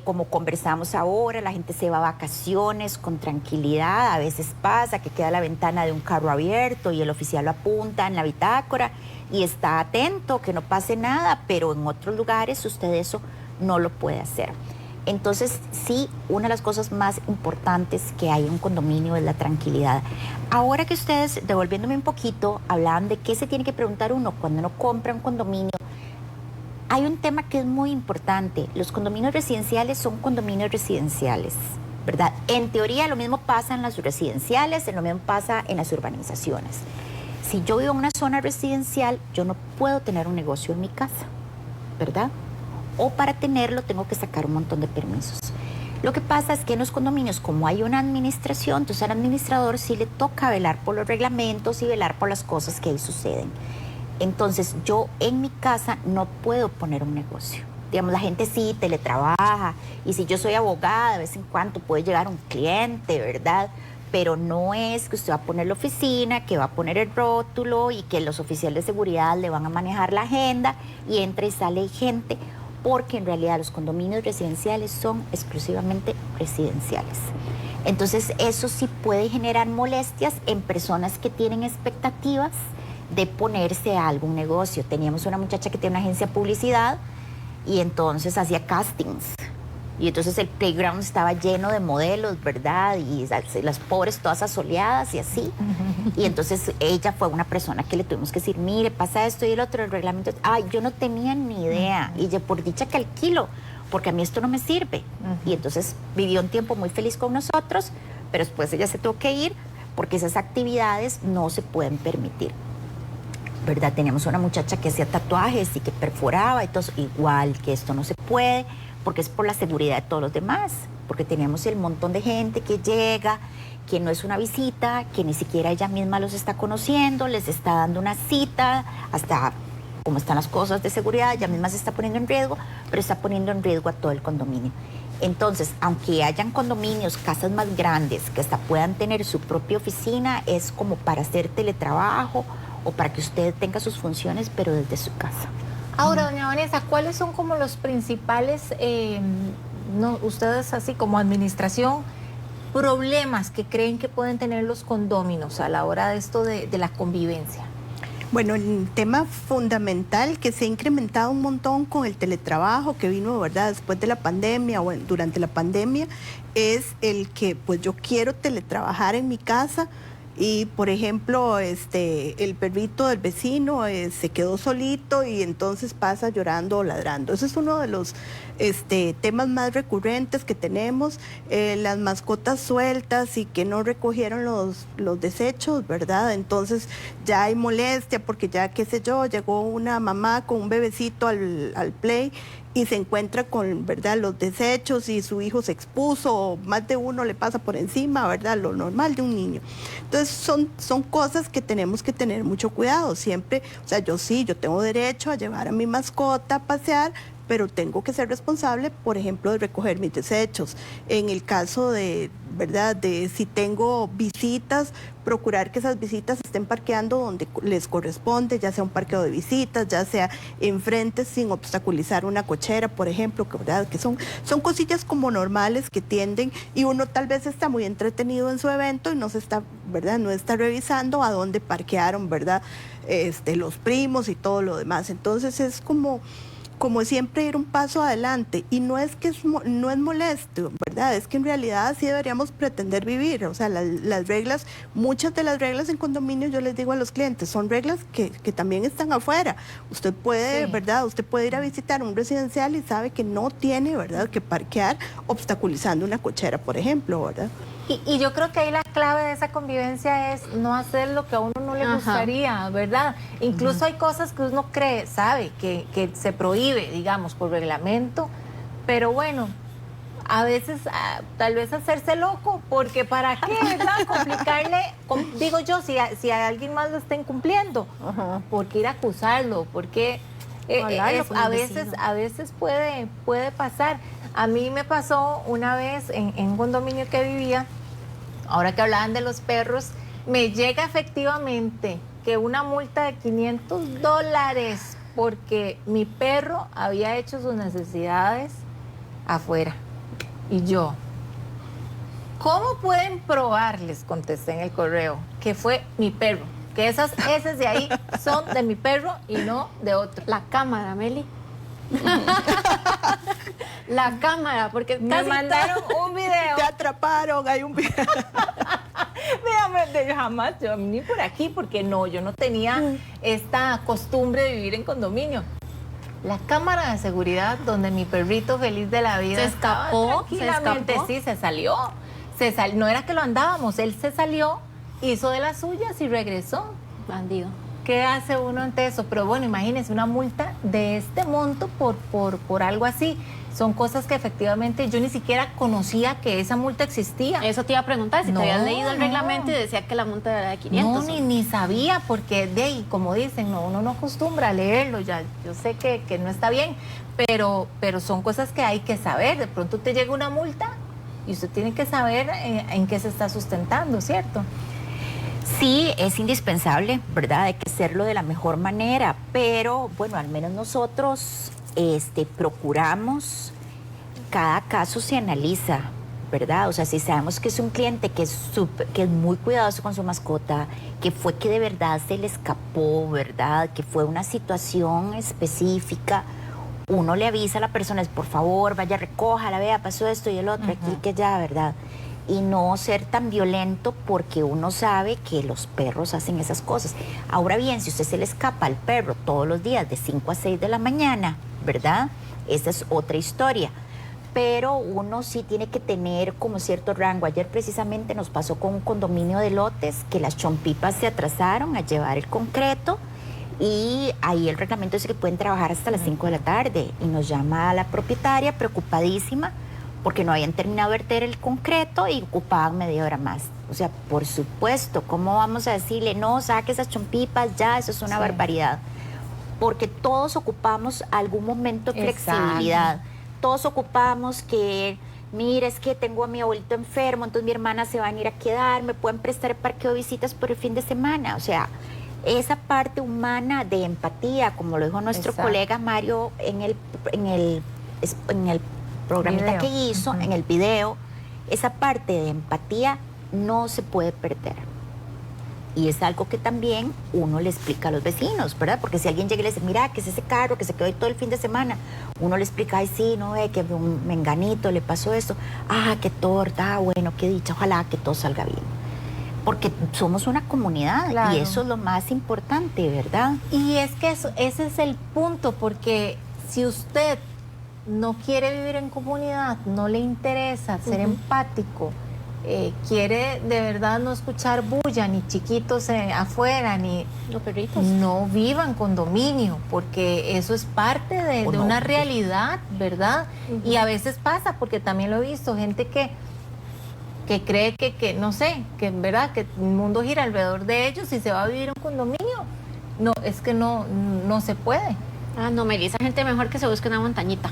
Como conversamos ahora, la gente se va a vacaciones con tranquilidad. A veces pasa que queda la ventana de un carro abierto y el oficial lo apunta en la bitácora y está atento que no pase nada, pero en otros lugares usted eso no lo puede hacer. Entonces, sí, una de las cosas más importantes que hay en un condominio es la tranquilidad. Ahora que ustedes, devolviéndome un poquito, hablaban de qué se tiene que preguntar uno cuando uno compra un condominio. Hay un tema que es muy importante. Los condominios residenciales son condominios residenciales, ¿verdad? En teoría lo mismo pasa en las residenciales, lo mismo pasa en las urbanizaciones. Si yo vivo en una zona residencial, yo no puedo tener un negocio en mi casa, ¿verdad? O para tenerlo tengo que sacar un montón de permisos. Lo que pasa es que en los condominios, como hay una administración, entonces al administrador sí le toca velar por los reglamentos y velar por las cosas que ahí suceden. Entonces, yo en mi casa no puedo poner un negocio. Digamos, la gente sí teletrabaja y si yo soy abogada, de vez en cuando puede llegar un cliente, ¿verdad? Pero no es que usted va a poner la oficina, que va a poner el rótulo y que los oficiales de seguridad le van a manejar la agenda y entra y sale gente, porque en realidad los condominios residenciales son exclusivamente residenciales. Entonces, eso sí puede generar molestias en personas que tienen expectativas de ponerse a algún negocio. Teníamos una muchacha que tiene una agencia de publicidad y entonces hacía castings. Y entonces el playground estaba lleno de modelos, ¿verdad? Y las pobres todas asoleadas y así. Y entonces ella fue una persona que le tuvimos que decir, mire, pasa esto y el otro, el reglamento. Ay, yo no tenía ni idea. Y yo, por dicha que alquilo, porque a mí esto no me sirve. Y entonces vivió un tiempo muy feliz con nosotros, pero después ella se tuvo que ir porque esas actividades no se pueden permitir, ¿verdad? Teníamos una muchacha que hacía tatuajes y que perforaba y todo, igual que esto no se puede, porque es por la seguridad de todos los demás, porque tenemos el montón de gente que llega, que no es una visita, que ni siquiera ella misma los está conociendo, les está dando una cita, hasta como están las cosas de seguridad, ella misma se está poniendo en riesgo, pero está poniendo en riesgo a todo el condominio. Entonces, aunque hayan condominios, casas más grandes, que hasta puedan tener su propia oficina, es como para hacer teletrabajo o para que usted tenga sus funciones, pero desde su casa. Ahora, doña Vanessa, ¿cuáles son como los principales, ustedes así como administración, problemas que creen que pueden tener los condóminos a la hora de esto de la convivencia? Bueno, el tema fundamental que se ha incrementado un montón con el teletrabajo que vino, ¿verdad?, después de la pandemia o durante la pandemia, es el que pues yo quiero teletrabajar en mi casa. Y, por ejemplo, el perrito del vecino se quedó solito y entonces pasa llorando o ladrando. Ese es uno de los temas más recurrentes que tenemos. Las mascotas sueltas y que no recogieron los desechos, ¿verdad? Entonces ya hay molestia porque ya, qué sé yo, llegó una mamá con un bebecito al play y se encuentra con, ¿verdad?, los desechos y su hijo se expuso, o más de uno le pasa por encima, ¿verdad?, lo normal de un niño. Entonces son cosas que tenemos que tener mucho cuidado siempre. O sea, yo tengo derecho a llevar a mi mascota a pasear, pero tengo que ser responsable, por ejemplo, de recoger mis desechos. En el caso de ¿verdad? De si tengo visitas, procurar que esas visitas estén parqueando donde les corresponde, ya sea un parqueo de visitas, ya sea enfrente sin obstaculizar una cochera, por ejemplo, ¿verdad? Que son cosillas como normales que tienden, y uno tal vez está muy entretenido en su evento y no se está, ¿verdad? No está revisando a dónde parquearon, ¿verdad? Los primos y todo lo demás. Entonces es como siempre ir un paso adelante, y no es que no es molesto, ¿verdad? Es que en realidad así deberíamos pretender vivir. O sea, las reglas, muchas de las reglas en condominios, yo les digo a los clientes, son reglas que también están afuera. Usted puede, ¿verdad? Usted puede ir a visitar un residencial y sabe que no tiene, ¿verdad?, que parquear obstaculizando una cochera, por ejemplo, ¿verdad? Y yo creo que ahí la clave de esa convivencia es no hacer lo que a uno no le gustaría, ¿verdad? Incluso hay cosas que uno sabe que se prohíbe, digamos, por reglamento, pero bueno, a veces tal vez hacerse loco, porque ¿para qué, verdad? Complicarle, digo yo, si a alguien más lo está incumpliendo, ¿por qué ir a acusarlo? Porque a veces puede pasar. A mí me pasó una vez en un condominio que vivía, ahora que hablaban de los perros, me llega efectivamente que una multa de $500 porque mi perro había hecho sus necesidades afuera. Y yo, ¿cómo pueden probar? Les contesté en el correo, que fue mi perro, que esas heces de ahí son de mi perro y no de otro. La cámara, Meli. La cámara, porque me mandaron un video. Te atraparon, hay un video. Yo jamás, yo ni por aquí, porque yo no tenía esta costumbre de vivir en condominio. La cámara de seguridad donde mi perrito feliz de la vida se escapó, sí, se salió. No era que lo andábamos, él se salió, hizo de las suyas y regresó. Bandido. ¿Qué hace uno ante eso? Pero bueno, imagínense una multa de este monto por algo así. Son cosas que efectivamente yo ni siquiera conocía que esa multa existía. Eso te iba a preguntar, si te habías leído el reglamento y decía que la multa era de 500. No, ni sabía, porque de ahí, como dicen, uno no acostumbra a leerlo, ya yo sé que no está bien, pero son cosas que hay que saber. De pronto te llega una multa y usted tiene que saber en qué se está sustentando, ¿cierto? Sí, es indispensable, ¿verdad? Hay que hacerlo de la mejor manera, pero bueno, al menos nosotros procuramos, cada caso se analiza, ¿verdad? O sea, si sabemos que es un cliente que es muy cuidadoso con su mascota, que fue que de verdad se le escapó, ¿verdad? Que fue una situación específica, uno le avisa a la persona, por favor, vaya, recójala, vea, pasó esto y el otro, aquí que ya, ¿verdad? Y no ser tan violento, porque uno sabe que los perros hacen esas cosas. Ahora bien, si usted se le escapa al perro todos los días de 5 a 6 de la mañana, ¿verdad? Esa es otra historia. Pero uno sí tiene que tener como cierto rango. Ayer precisamente nos pasó con un condominio de lotes que las chompipas se atrasaron a llevar el concreto, y ahí el reglamento dice que pueden trabajar hasta las 5 de la tarde. Y nos llama a la propietaria preocupadísima, porque no habían terminado de verter el concreto y ocupaban media hora más. O sea, por supuesto, ¿cómo vamos a decirle, no, saque esas chompipas ya? Eso es una barbaridad. Porque todos ocupamos algún momento de flexibilidad. Todos ocupamos que, mire, es que tengo a mi abuelito enfermo, entonces mi hermana se van a ir a quedar, me pueden prestar el parqueo de visitas por el fin de semana. O sea, esa parte humana de empatía, como lo dijo nuestro colega Mario en el programita que hizo, en el video, esa parte de empatía no se puede perder. Y es algo que también uno le explica a los vecinos, ¿verdad? Porque si alguien llega y le dice, mira, ¿qué es ese carro que se quedó ahí todo el fin de semana? Uno le explica, ay, sí, no, que un menganito le pasó esto. Ah, qué torta, bueno, qué dicha, ojalá que todo salga bien. Porque somos una comunidad, claro, y eso es lo más importante, ¿verdad? Y es que ese es el punto, porque si usted no quiere vivir en comunidad, no le interesa ser empático, quiere de verdad no escuchar bulla, ni chiquitos afuera, ni los perritos, no viva en condominio, porque eso es parte de una realidad, ¿verdad? Y a veces pasa, porque también lo he visto, gente que cree que no sé, que en verdad que el mundo gira alrededor de ellos y se va a vivir en un condominio. No, es que no se puede. Ah, no, Melissa, gente mejor que se busque una montañita.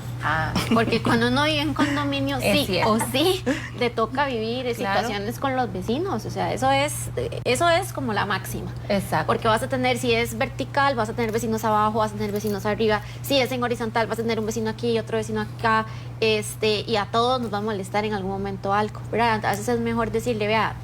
Porque cuando uno vive en condominio, sí o sí, le toca vivir situaciones con los vecinos. O sea, eso es como la máxima. Exacto. Porque vas a tener, si es vertical, vas a tener vecinos abajo, vas a tener vecinos arriba. Si es en horizontal, vas a tener un vecino aquí y otro vecino acá. Y a todos nos va a molestar en algún momento algo, ¿verdad? A veces es mejor decirle, vea,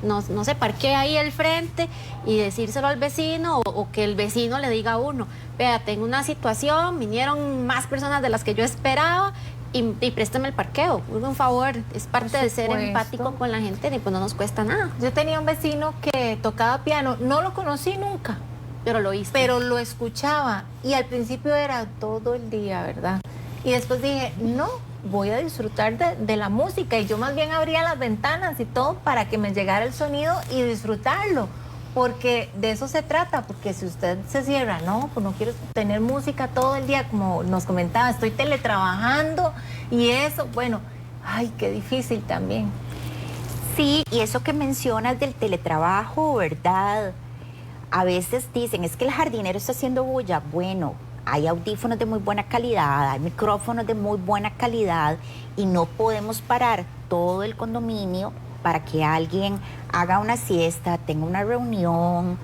no se parquee ahí al frente y decírselo al vecino o que el vecino le diga a uno, vea, tengo una situación, vinieron más personas de las que yo esperaba y préstame el parqueo, un favor, es parte de ser empático con la gente y pues no nos cuesta nada. Yo tenía un vecino que tocaba piano, no lo conocí nunca, pero lo hice. Pero lo escuchaba y al principio era todo el día, ¿verdad? Y después dije, no, voy a disfrutar de la música, y yo más bien abría las ventanas y todo para que me llegara el sonido y disfrutarlo, porque de eso se trata, porque si usted se cierra, no, pues no quiero tener música todo el día, como nos comentaba, estoy teletrabajando y eso, bueno, ay, qué difícil también. Sí, y eso que mencionas del teletrabajo, ¿verdad? A veces dicen, es que el jardinero está haciendo bulla. Bueno, hay audífonos de muy buena calidad, hay micrófonos de muy buena calidad y no podemos parar todo el condominio para que alguien haga una siesta, tenga una reunión.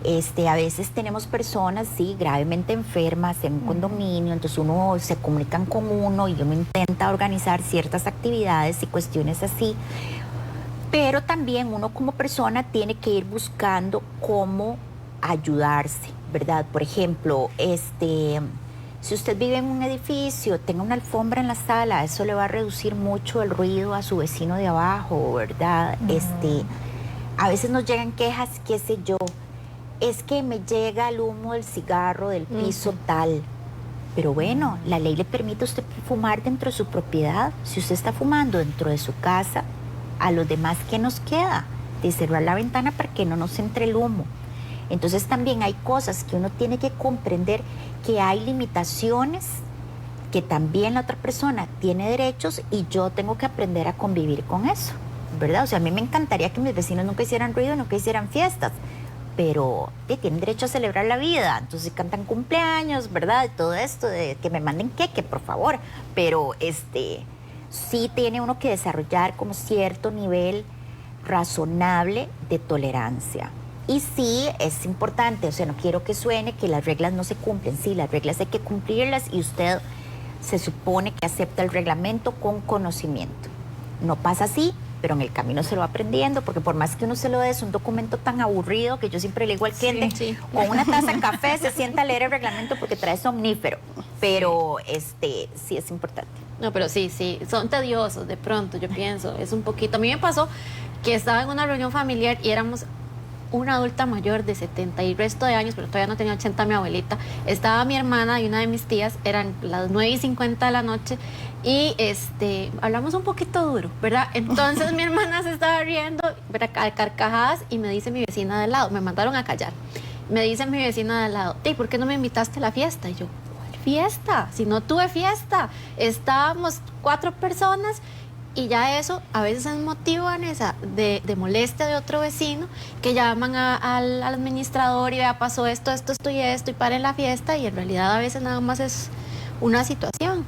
A veces tenemos personas, sí, gravemente enfermas en un condominio, entonces uno se comunican con uno y uno intenta organizar ciertas actividades y cuestiones así. Pero también uno como persona tiene que ir buscando cómo ayudarse, ¿verdad? Por ejemplo, si usted vive en un edificio, tenga una alfombra en la sala, eso le va a reducir mucho el ruido a su vecino de abajo, ¿verdad? A veces nos llegan quejas, qué sé yo, es que me llega el humo del cigarro del piso tal. Pero bueno, la ley le permite a usted fumar dentro de su propiedad. Si usted está fumando dentro de su casa, a los demás, ¿qué nos queda? De cerrar la ventana para que no nos entre el humo. Entonces también hay cosas que uno tiene que comprender, que hay limitaciones, que también la otra persona tiene derechos y yo tengo que aprender a convivir con eso, ¿verdad? O sea, a mí me encantaría que mis vecinos nunca hicieran ruido, nunca hicieran fiestas, pero tienen derecho a celebrar la vida, entonces cantan cumpleaños, ¿verdad? Todo esto de que me manden queque, por favor, pero sí tiene uno que desarrollar como cierto nivel razonable de tolerancia. Y sí, es importante, o sea, no quiero que suene que las reglas no se cumplen. Sí, las reglas hay que cumplirlas y usted se supone que acepta el reglamento con conocimiento. No pasa así, pero en el camino se lo va aprendiendo, porque por más que uno se lo dé, es un documento tan aburrido que yo siempre le digo al cliente, con una taza de café se sienta a leer el reglamento porque trae somnífero. Pero sí es importante. No, pero sí, son tediosos de pronto, yo pienso, es un poquito. A mí me pasó que estaba en una reunión familiar y éramos una adulta mayor de 70 y resto de años, pero todavía no tenía 80 mi abuelita. Estaba mi hermana y una de mis tías, eran las 9:50 de la noche y hablamos un poquito duro, ¿verdad? Entonces mi hermana se estaba riendo, ¿verdad?, a carcajadas, y me dice mi vecina de al lado, me mandaron a callar, me dice mi vecina de al lado, ¿por qué no me invitaste a la fiesta? Y yo, ¿cuál fiesta? Si no tuve fiesta, estábamos 4 personas. Y ya eso a veces es motivo, Vanessa, de molestia de otro vecino, que llaman al administrador y vea, pasó esto y esto, y paren la fiesta, y en realidad a veces nada más es una situación.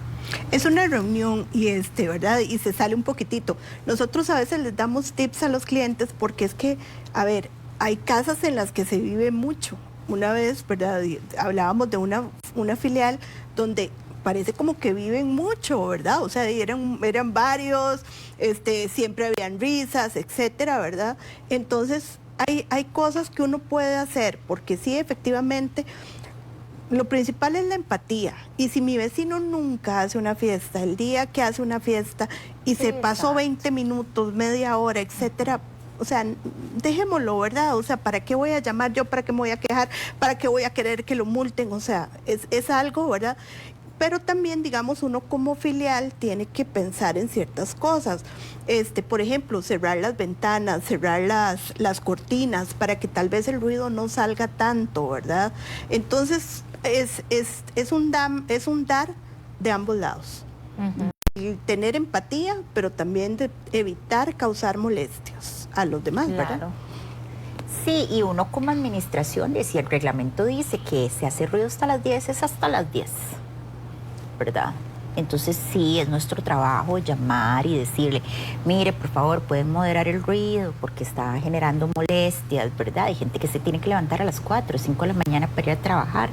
Es una reunión y ¿verdad? Y se sale un poquitito. Nosotros a veces les damos tips a los clientes porque es que, a ver, hay casas en las que se vive mucho. Una vez, ¿verdad?, hablábamos de una filial donde parece como que viven mucho, ¿verdad? O sea, eran varios, siempre habían risas, etcétera, ¿verdad? Entonces, hay cosas que uno puede hacer, porque sí, efectivamente, lo principal es la empatía. Y si mi vecino nunca hace una fiesta, el día que hace una fiesta y se pasó 20 minutos, media hora, etcétera, o sea, dejémoslo, ¿verdad? O sea, ¿para qué voy a llamar yo? ¿Para qué me voy a quejar? ¿Para qué voy a querer que lo multen? O sea, es algo, ¿verdad? Pero también, digamos, uno como filial tiene que pensar en ciertas cosas. Por ejemplo, cerrar las ventanas, cerrar las cortinas para que tal vez el ruido no salga tanto, ¿verdad? Entonces, es un dar de ambos lados. Y tener empatía, pero también de evitar causar molestias a los demás, ¿verdad? Sí, y uno como administración, si el reglamento dice que se hace ruido hasta las 10, es hasta las 10, ¿verdad? Entonces sí, es nuestro trabajo llamar y decirle, mire, por favor, pueden moderar el ruido porque está generando molestias, ¿verdad? Hay gente que se tiene que levantar a las 4 o 5 de la mañana para ir a trabajar,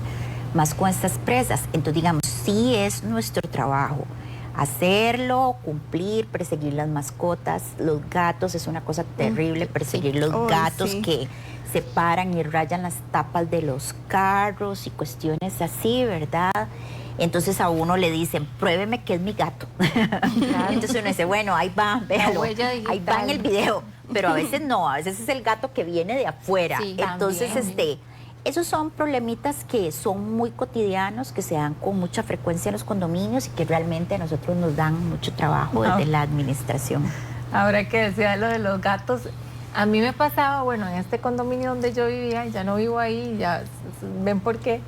más con estas presas. Entonces, digamos, sí es nuestro trabajo hacerlo, cumplir, perseguir las mascotas. Los gatos es una cosa terrible, perseguir los gatos que se paran y rayan las tapas de los carros y cuestiones así, ¿verdad? Entonces a uno le dicen, pruébeme que es mi gato. Claro. Entonces uno dice, bueno, ahí va, véalo, ahí va en el video. Pero a veces no, a veces es el gato que viene de afuera. Sí, entonces, esos son problemitas que son muy cotidianos, que se dan con mucha frecuencia en los condominios y que realmente a nosotros nos dan mucho trabajo desde la administración. Ahora que decía lo de los gatos, a mí me pasaba, bueno, en este condominio donde yo vivía, ya no vivo ahí, ya ven por qué,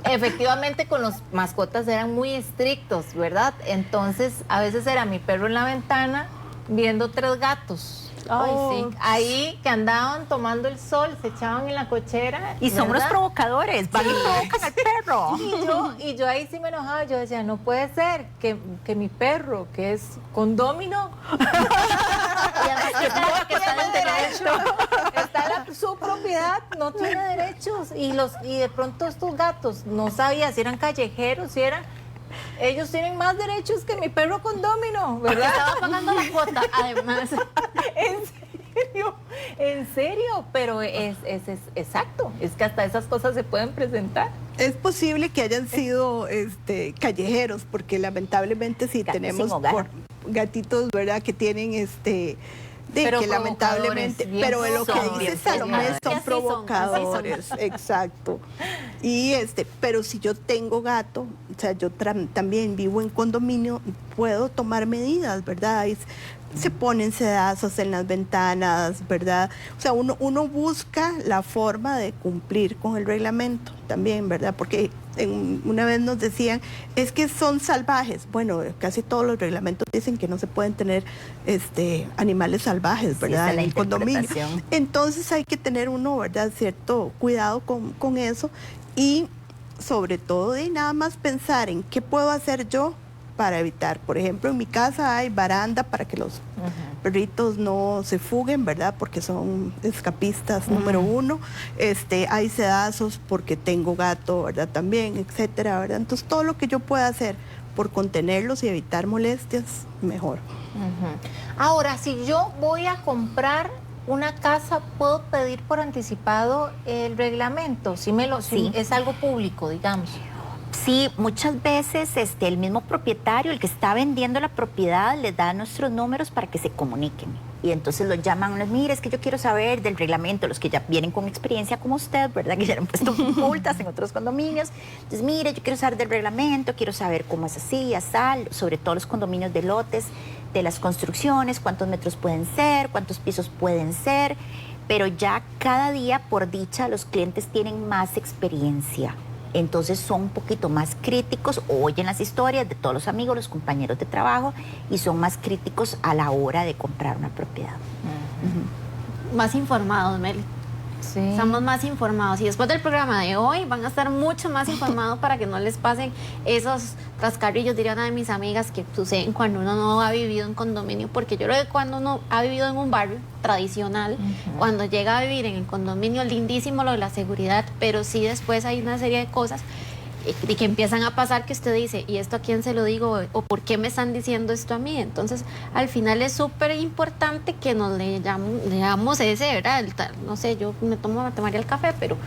efectivamente con los mascotas eran muy estrictos, ¿verdad? Entonces, a veces era mi perro en la ventana viendo 3 gatos. Ay, sí. Ahí que andaban tomando el sol, se echaban en la cochera. Y son unos provocadores, van y provocan al perro. Y yo ahí sí me enojaba, yo decía, no puede ser que mi perro, que es condómino, y además que está en el derecho, está su propiedad, no tiene derechos. Y de pronto estos gatos, no sabía si eran callejeros, si eran... Ellos tienen más derechos que mi perro condómino, ¿verdad? Estaba pagando la cuota, además. En serio, pero es exacto, es que hasta esas cosas se pueden presentar. Es posible que hayan sido callejeros, porque lamentablemente sí tenemos gatitos, ¿verdad? Que tienen pero que lamentablemente, pero lo que dice Salomé son provocadores, exacto. Y pero si yo tengo gato, o sea, yo también vivo en condominio, puedo tomar medidas, ¿verdad? Se ponen sedazos en las ventanas, ¿verdad? O sea, uno busca la forma de cumplir con el reglamento también, ¿verdad? Porque una vez nos decían, es que son salvajes. Bueno, casi todos los reglamentos dicen que no se pueden tener animales salvajes, ¿verdad? En el condominio. Entonces hay que tener uno, ¿verdad? Cierto cuidado con eso y sobre todo de nada más pensar en qué puedo hacer yo para evitar. Por ejemplo, en mi casa hay baranda para que los perritos no se fuguen, ¿verdad? Porque son escapistas número 1. Hay sedazos porque tengo gato, ¿verdad? También, etcétera, ¿verdad? Entonces, todo lo que yo pueda hacer por contenerlos y evitar molestias, mejor. Ahora, si yo voy a comprar una casa, ¿puedo pedir por anticipado el reglamento? Si es algo público, digamos. Sí, muchas veces el mismo propietario, el que está vendiendo la propiedad, les da nuestros números para que se comuniquen. Y entonces los llaman, mire, es que yo quiero saber del reglamento, los que ya vienen con experiencia como usted, ¿verdad? Que ya han puesto multas en otros condominios. Entonces, mire, yo quiero saber del reglamento, quiero saber cómo es así, así, sobre todo los condominios de lotes, de las construcciones, cuántos metros pueden ser, cuántos pisos pueden ser. Pero ya cada día, por dicha, los clientes tienen más experiencia. Entonces son un poquito más críticos, oyen las historias de todos los amigos, los compañeros de trabajo y son más críticos a la hora de comprar una propiedad. Más informados, Meli. Sí. Estamos más informados y después del programa de hoy van a estar mucho más informados para que no les pasen esos rascarrillos, diría una de mis amigas, que suceden cuando uno no ha vivido en condominio, porque yo creo que cuando uno ha vivido en un barrio tradicional, cuando llega a vivir en el condominio, lindísimo lo de la seguridad, pero sí después hay una serie de cosas y que empiezan a pasar que usted dice, ¿y esto a quién se lo digo? ¿O por qué me están diciendo esto a mí? Entonces, al final es súper importante que nos leamos ese, ¿verdad? No sé, yo me tomaría el café, pero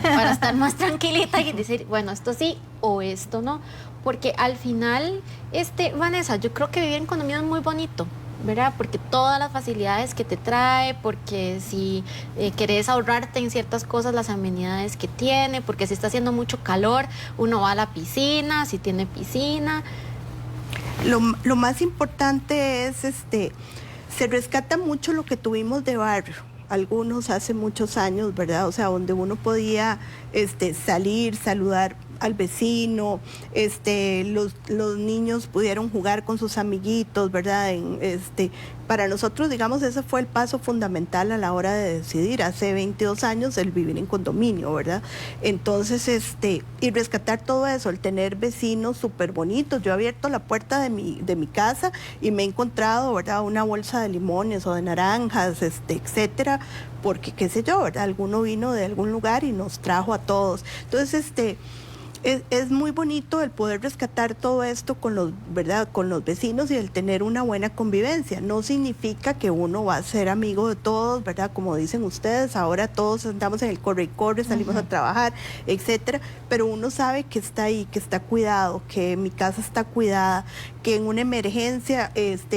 para estar más tranquilita y decir, bueno, esto sí o esto no. Porque al final, Vanessa, yo creo que vivir en condominio es muy bonito, ¿verdad? Porque todas las facilidades que te trae, porque si querés ahorrarte en ciertas cosas, las amenidades que tiene, porque si está haciendo mucho calor, uno va a la piscina, si tiene piscina. Lo más importante es, se rescata mucho lo que tuvimos de barrio. Algunos hace muchos años, ¿verdad? O sea, donde uno podía salir, saludar al vecino, los niños pudieron jugar con sus amiguitos, ¿verdad? Para nosotros, digamos, ese fue el paso fundamental a la hora de decidir, hace 22 años, el vivir en condominio, ¿verdad? Entonces, y rescatar todo eso, el tener vecinos súper bonitos. Yo he abierto la puerta de mi casa y me he encontrado, ¿verdad?, una bolsa de limones o de naranjas, etcétera, porque, qué sé yo, ¿verdad?, alguno vino de algún lugar y nos trajo a todos. Entonces, es muy bonito el poder rescatar todo esto con los vecinos y el tener una buena convivencia. No significa que uno va a ser amigo de todos, ¿verdad? Como dicen ustedes, ahora todos andamos en el corre y corre, salimos a trabajar, etcétera, pero uno sabe que está ahí, que está cuidado, que mi casa está cuidada, que en una emergencia,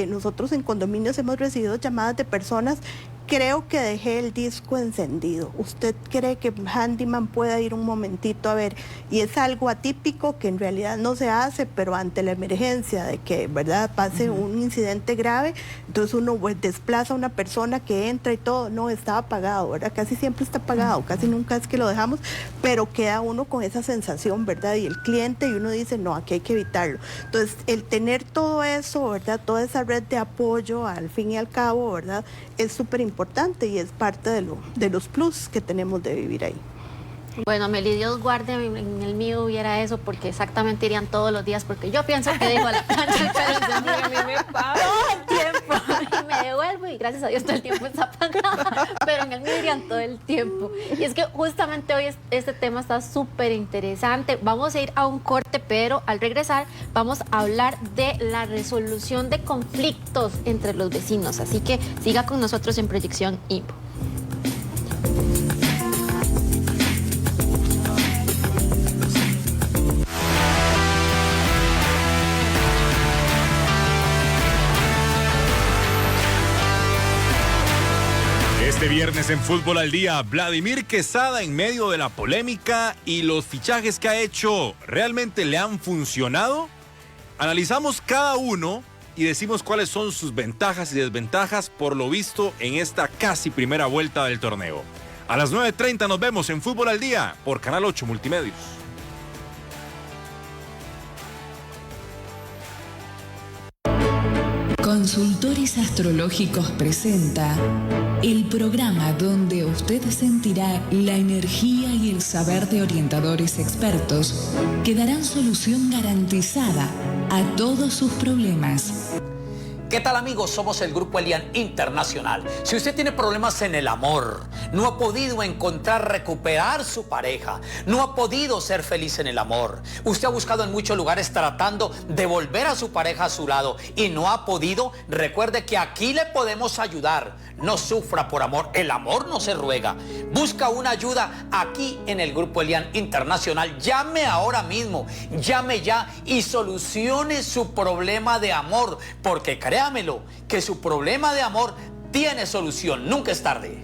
nosotros en condominios hemos recibido llamadas de personas: creo que dejé el disco encendido. ¿Usted cree que handyman pueda ir un momentito a ver? Y es algo atípico que en realidad no se hace, pero ante la emergencia de que, ¿verdad?, pase un incidente grave, entonces uno pues desplaza a una persona que entra y todo. No, estaba apagado, ¿verdad? Casi siempre está apagado, casi nunca es que lo dejamos, pero queda uno con esa sensación, ¿verdad? Y el cliente, y uno dice, no, aquí hay que evitarlo. Entonces, el tener todo eso, ¿verdad?, toda esa red de apoyo, al fin y al cabo, ¿verdad?, es súper importante y es parte de los plus que tenemos de vivir ahí. Bueno, Meli, Dios guarde, en el mío hubiera eso, porque exactamente irían todos los días, porque yo pienso que dejo la plancha y pelo encendido, a mí me paga todo el tiempo, y me devuelvo, y gracias a Dios todo el tiempo está apagada, pero en el mío irían todo el tiempo. Y es que justamente hoy este tema está súper interesante. Vamos a ir a un corte, pero al regresar vamos a hablar de la resolución de conflictos entre los vecinos, así que siga con nosotros en Proyección INVU. Este viernes en Fútbol al Día, Vladimir Quesada en medio de la polémica y los fichajes que ha hecho, ¿realmente le han funcionado? Analizamos cada uno y decimos cuáles son sus ventajas y desventajas por lo visto en esta casi primera vuelta del torneo. A las 9:30 nos vemos en Fútbol al Día por Canal 8 Multimedios. Consultores Astrológicos presenta el programa donde usted sentirá la energía y el saber de orientadores expertos que darán solución garantizada a todos sus problemas. ¿Qué tal, amigos? Somos el Grupo Elian Internacional. Si usted tiene problemas en el amor, no ha podido recuperar su pareja, no ha podido ser feliz en el amor, usted ha buscado en muchos lugares tratando de volver a su pareja a su lado y no ha podido, recuerde que aquí le podemos ayudar. No sufra por amor, el amor no se ruega. Busca una ayuda aquí en el Grupo Elian Internacional. Llame ahora mismo, llame ya y solucione su problema de amor, porque créamelo, que su problema de amor tiene solución, nunca es tarde.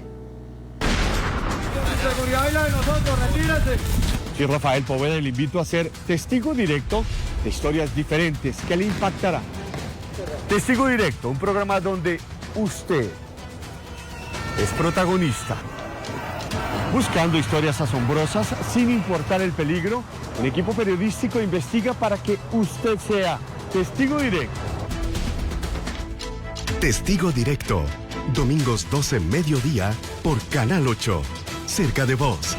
Seguridad y la de nosotros, retírate. Soy Rafael Poveda y le invito a ser testigo directo de historias diferentes que le impactarán. Testigo Directo, un programa donde usted es protagonista. Buscando historias asombrosas sin importar el peligro, un equipo periodístico investiga para que usted sea testigo directo. Testigo Directo, domingos 12 mediodía por Canal 8, cerca de vos.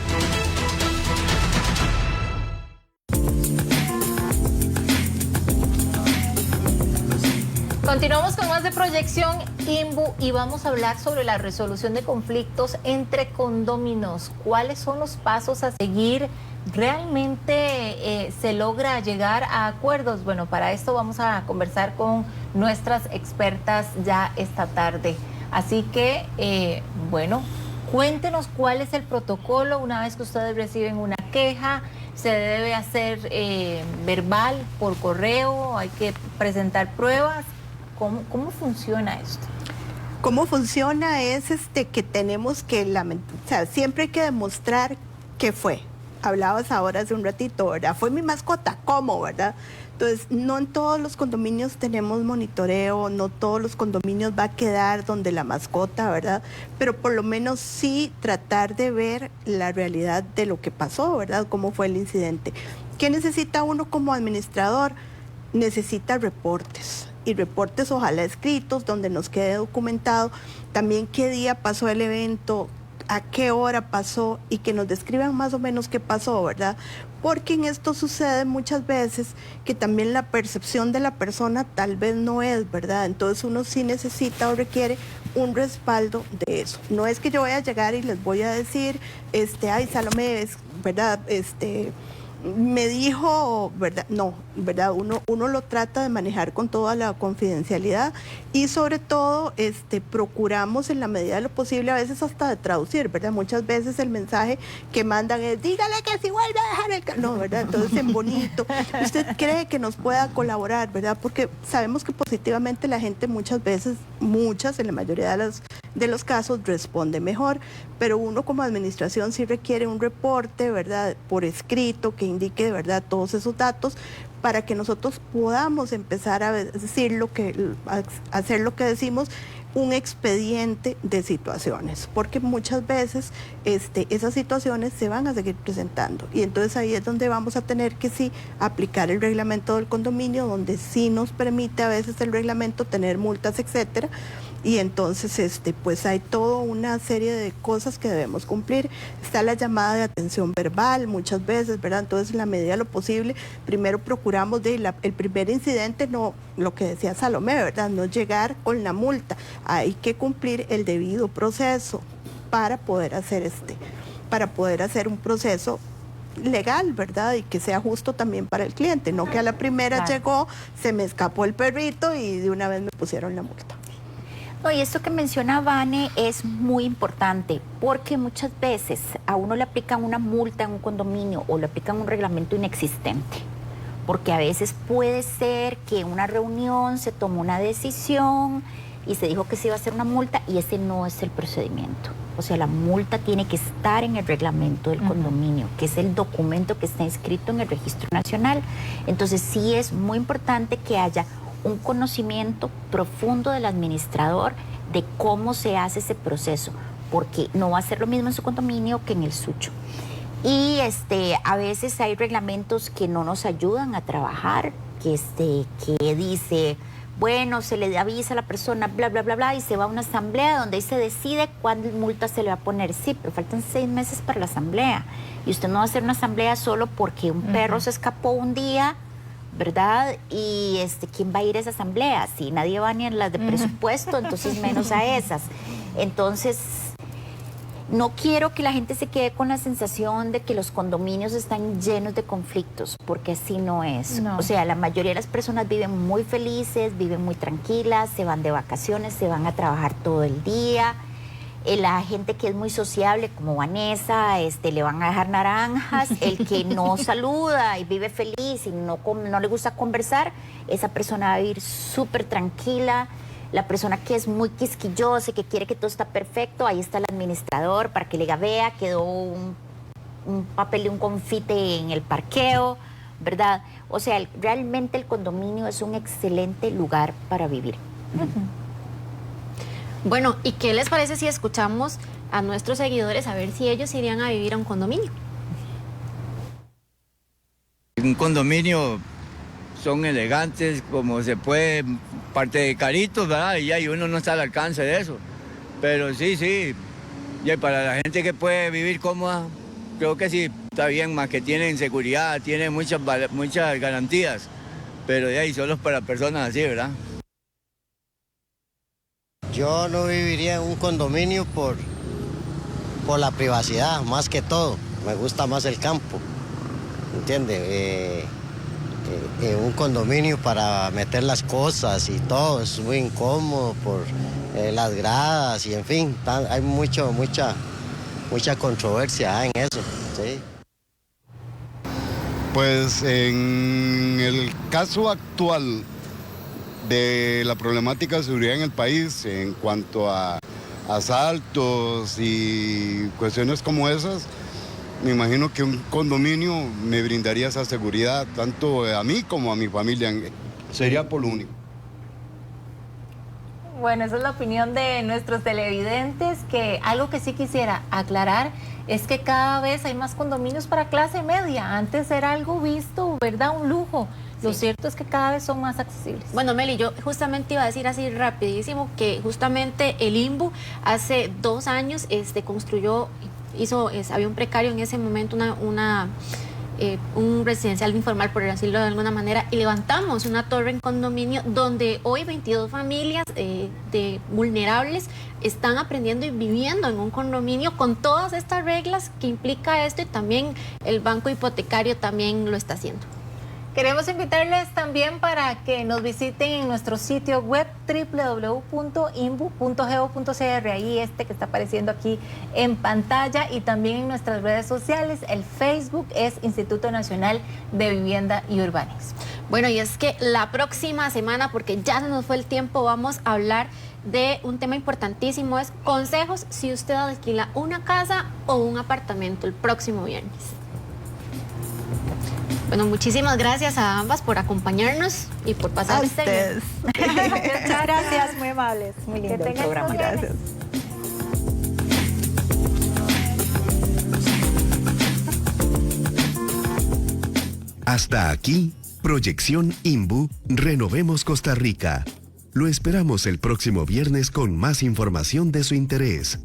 Continuamos con más de Proyección INVU y vamos a hablar sobre la resolución de conflictos entre condóminos. ¿Cuáles son los pasos a seguir? ¿Realmente se logra llegar a acuerdos? Bueno, para esto vamos a conversar con nuestras expertas ya esta tarde. Así que, bueno, cuéntenos cuál es el protocolo una vez que ustedes reciben una queja. ¿Se debe hacer verbal, por correo? ¿Hay que presentar pruebas? ¿Cómo funciona esto? ¿Cómo funciona? Es que tenemos que, o sea, siempre hay que demostrar qué fue. Hablabas ahora hace un ratito, ¿verdad? Fue mi mascota, ¿cómo, verdad? Entonces, no en todos los condominios tenemos monitoreo, no todos los condominios va a quedar donde la mascota, ¿verdad? Pero por lo menos sí tratar de ver la realidad de lo que pasó, ¿verdad? Cómo fue el incidente. ¿Qué necesita uno como administrador? Necesita reportes, y reportes ojalá escritos, donde nos quede documentado también qué día pasó el evento, a qué hora pasó, y que nos describan más o menos qué pasó, ¿verdad? Porque en esto sucede muchas veces que también la percepción de la persona tal vez no es, ¿verdad? Entonces uno sí necesita o requiere un respaldo de eso. No es que yo voy a llegar y les voy a decir, ay, Salomé, ¿verdad? Me dijo, ¿verdad? No, ¿verdad? Uno lo trata de manejar con toda la confidencialidad, y sobre todo procuramos en la medida de lo posible, a veces hasta de traducir, ¿verdad? Muchas veces el mensaje que mandan es, dígale que si vuelve a dejar el carro. No, ¿verdad? Entonces en bonito. ¿Usted cree que nos pueda colaborar, verdad? Porque sabemos que positivamente la gente muchas veces, en la mayoría de los casos, responde mejor, pero uno como administración sí requiere un reporte, ¿verdad? Por escrito, que indique de verdad todos esos datos, para que nosotros podamos empezar a hacer lo que decimos, un expediente de situaciones, porque muchas veces esas situaciones se van a seguir presentando, y entonces ahí es donde vamos a tener que sí aplicar el reglamento del condominio, donde sí nos permite a veces el reglamento tener multas, etcétera. Y entonces pues hay toda una serie de cosas que debemos cumplir. Está la llamada de atención verbal muchas veces, ¿verdad? Entonces, en la medida de lo posible, primero procuramos el primer incidente, no lo que decía Salomé, ¿verdad? No llegar con la multa. Hay que cumplir el debido proceso para poder hacer un proceso legal, ¿verdad? Y que sea justo también para el cliente, no que a la primera llegó, se me escapó el perrito y de una vez me pusieron la multa. No, y esto que menciona Vane es muy importante, porque muchas veces a uno le aplican una multa en un condominio o le aplican un reglamento inexistente, porque a veces puede ser que en una reunión se tomó una decisión y se dijo que se iba a hacer una multa, y ese no es el procedimiento. O sea, la multa tiene que estar en el reglamento del condominio, que es el documento que está inscrito en el Registro Nacional. Entonces sí es muy importante que haya un conocimiento profundo del administrador de cómo se hace ese proceso, porque no va a ser lo mismo en su condominio que en el suyo. Y a veces hay reglamentos que no nos ayudan a trabajar, que dice, bueno, se le avisa a la persona, bla, bla, bla, bla, y se va a una asamblea donde ahí se decide cuándo multa se le va a poner. Sí, pero faltan 6 meses para la asamblea, y usted no va a hacer una asamblea solo porque un perro se escapó un día, ¿verdad? Y ¿quién va a ir a esa asamblea? Si nadie va ni a las de presupuesto, entonces menos a esas. Entonces, no quiero que la gente se quede con la sensación de que los condominios están llenos de conflictos, porque así no es. No. O sea, la mayoría de las personas viven muy felices, viven muy tranquilas, se van de vacaciones, se van a trabajar todo el día. La gente que es muy sociable, como Vanessa, le van a dejar naranjas. El que no saluda y vive feliz y no le gusta conversar, esa persona va a vivir súper tranquila. La persona que es muy quisquillosa y que quiere que todo está perfecto, ahí está el administrador para que le diga, vea, quedó un papel de un confite en el parqueo, ¿verdad? O sea, realmente el condominio es un excelente lugar para vivir. Bueno, ¿y qué les parece si escuchamos a nuestros seguidores a ver si ellos irían a vivir a un condominio? Un condominio son elegantes, como se puede, parte de caritos, ¿verdad? Y ahí uno no está al alcance de eso. Pero sí, y para la gente que puede vivir cómoda, creo que sí, está bien, más que tienen seguridad, tienen muchas garantías. Pero de ahí solo es para personas así, ¿verdad? Yo no viviría en un condominio por la privacidad, más que todo. Me gusta más el campo, ¿entiende? En un condominio para meter las cosas y todo, es muy incómodo por las gradas y en fin, hay mucha controversia en eso, ¿sí? Pues en el caso actual de la problemática de seguridad en el país, en cuanto a asaltos y cuestiones como esas, me imagino que un condominio me brindaría esa seguridad, tanto a mí como a mi familia. Sería por lo único. Bueno, esa es la opinión de nuestros televidentes, que algo que sí quisiera aclarar es que cada vez hay más condominios para clase media. Antes era algo visto, ¿verdad? Un lujo. Lo cierto es que cada vez son más accesibles. Bueno, Meli, yo justamente iba a decir así rapidísimo que justamente el INBU hace 2 años construyó, había un precario en ese momento, un residencial informal, por decirlo de alguna manera, y levantamos una torre en condominio donde hoy 22 familias de vulnerables están aprendiendo y viviendo en un condominio con todas estas reglas que implica esto, y también el banco hipotecario también lo está haciendo. Queremos invitarles también para que nos visiten en nuestro sitio web www.inbu.go.cr, ahí que está apareciendo aquí en pantalla, y también en nuestras redes sociales. El Facebook es Instituto Nacional de Vivienda y Urbanismo. Bueno, y es que la próxima semana, porque ya se nos fue el tiempo, vamos a hablar de un tema importantísimo, es consejos si usted alquila una casa o un apartamento el próximo viernes. Bueno, muchísimas gracias a ambas por acompañarnos y por pasar a ustedes. Muchas gracias, muy amables. Muy lindo el programa. Gracias. Hasta aquí, Proyección INBU, Renovemos Costa Rica. Lo esperamos el próximo viernes con más información de su interés.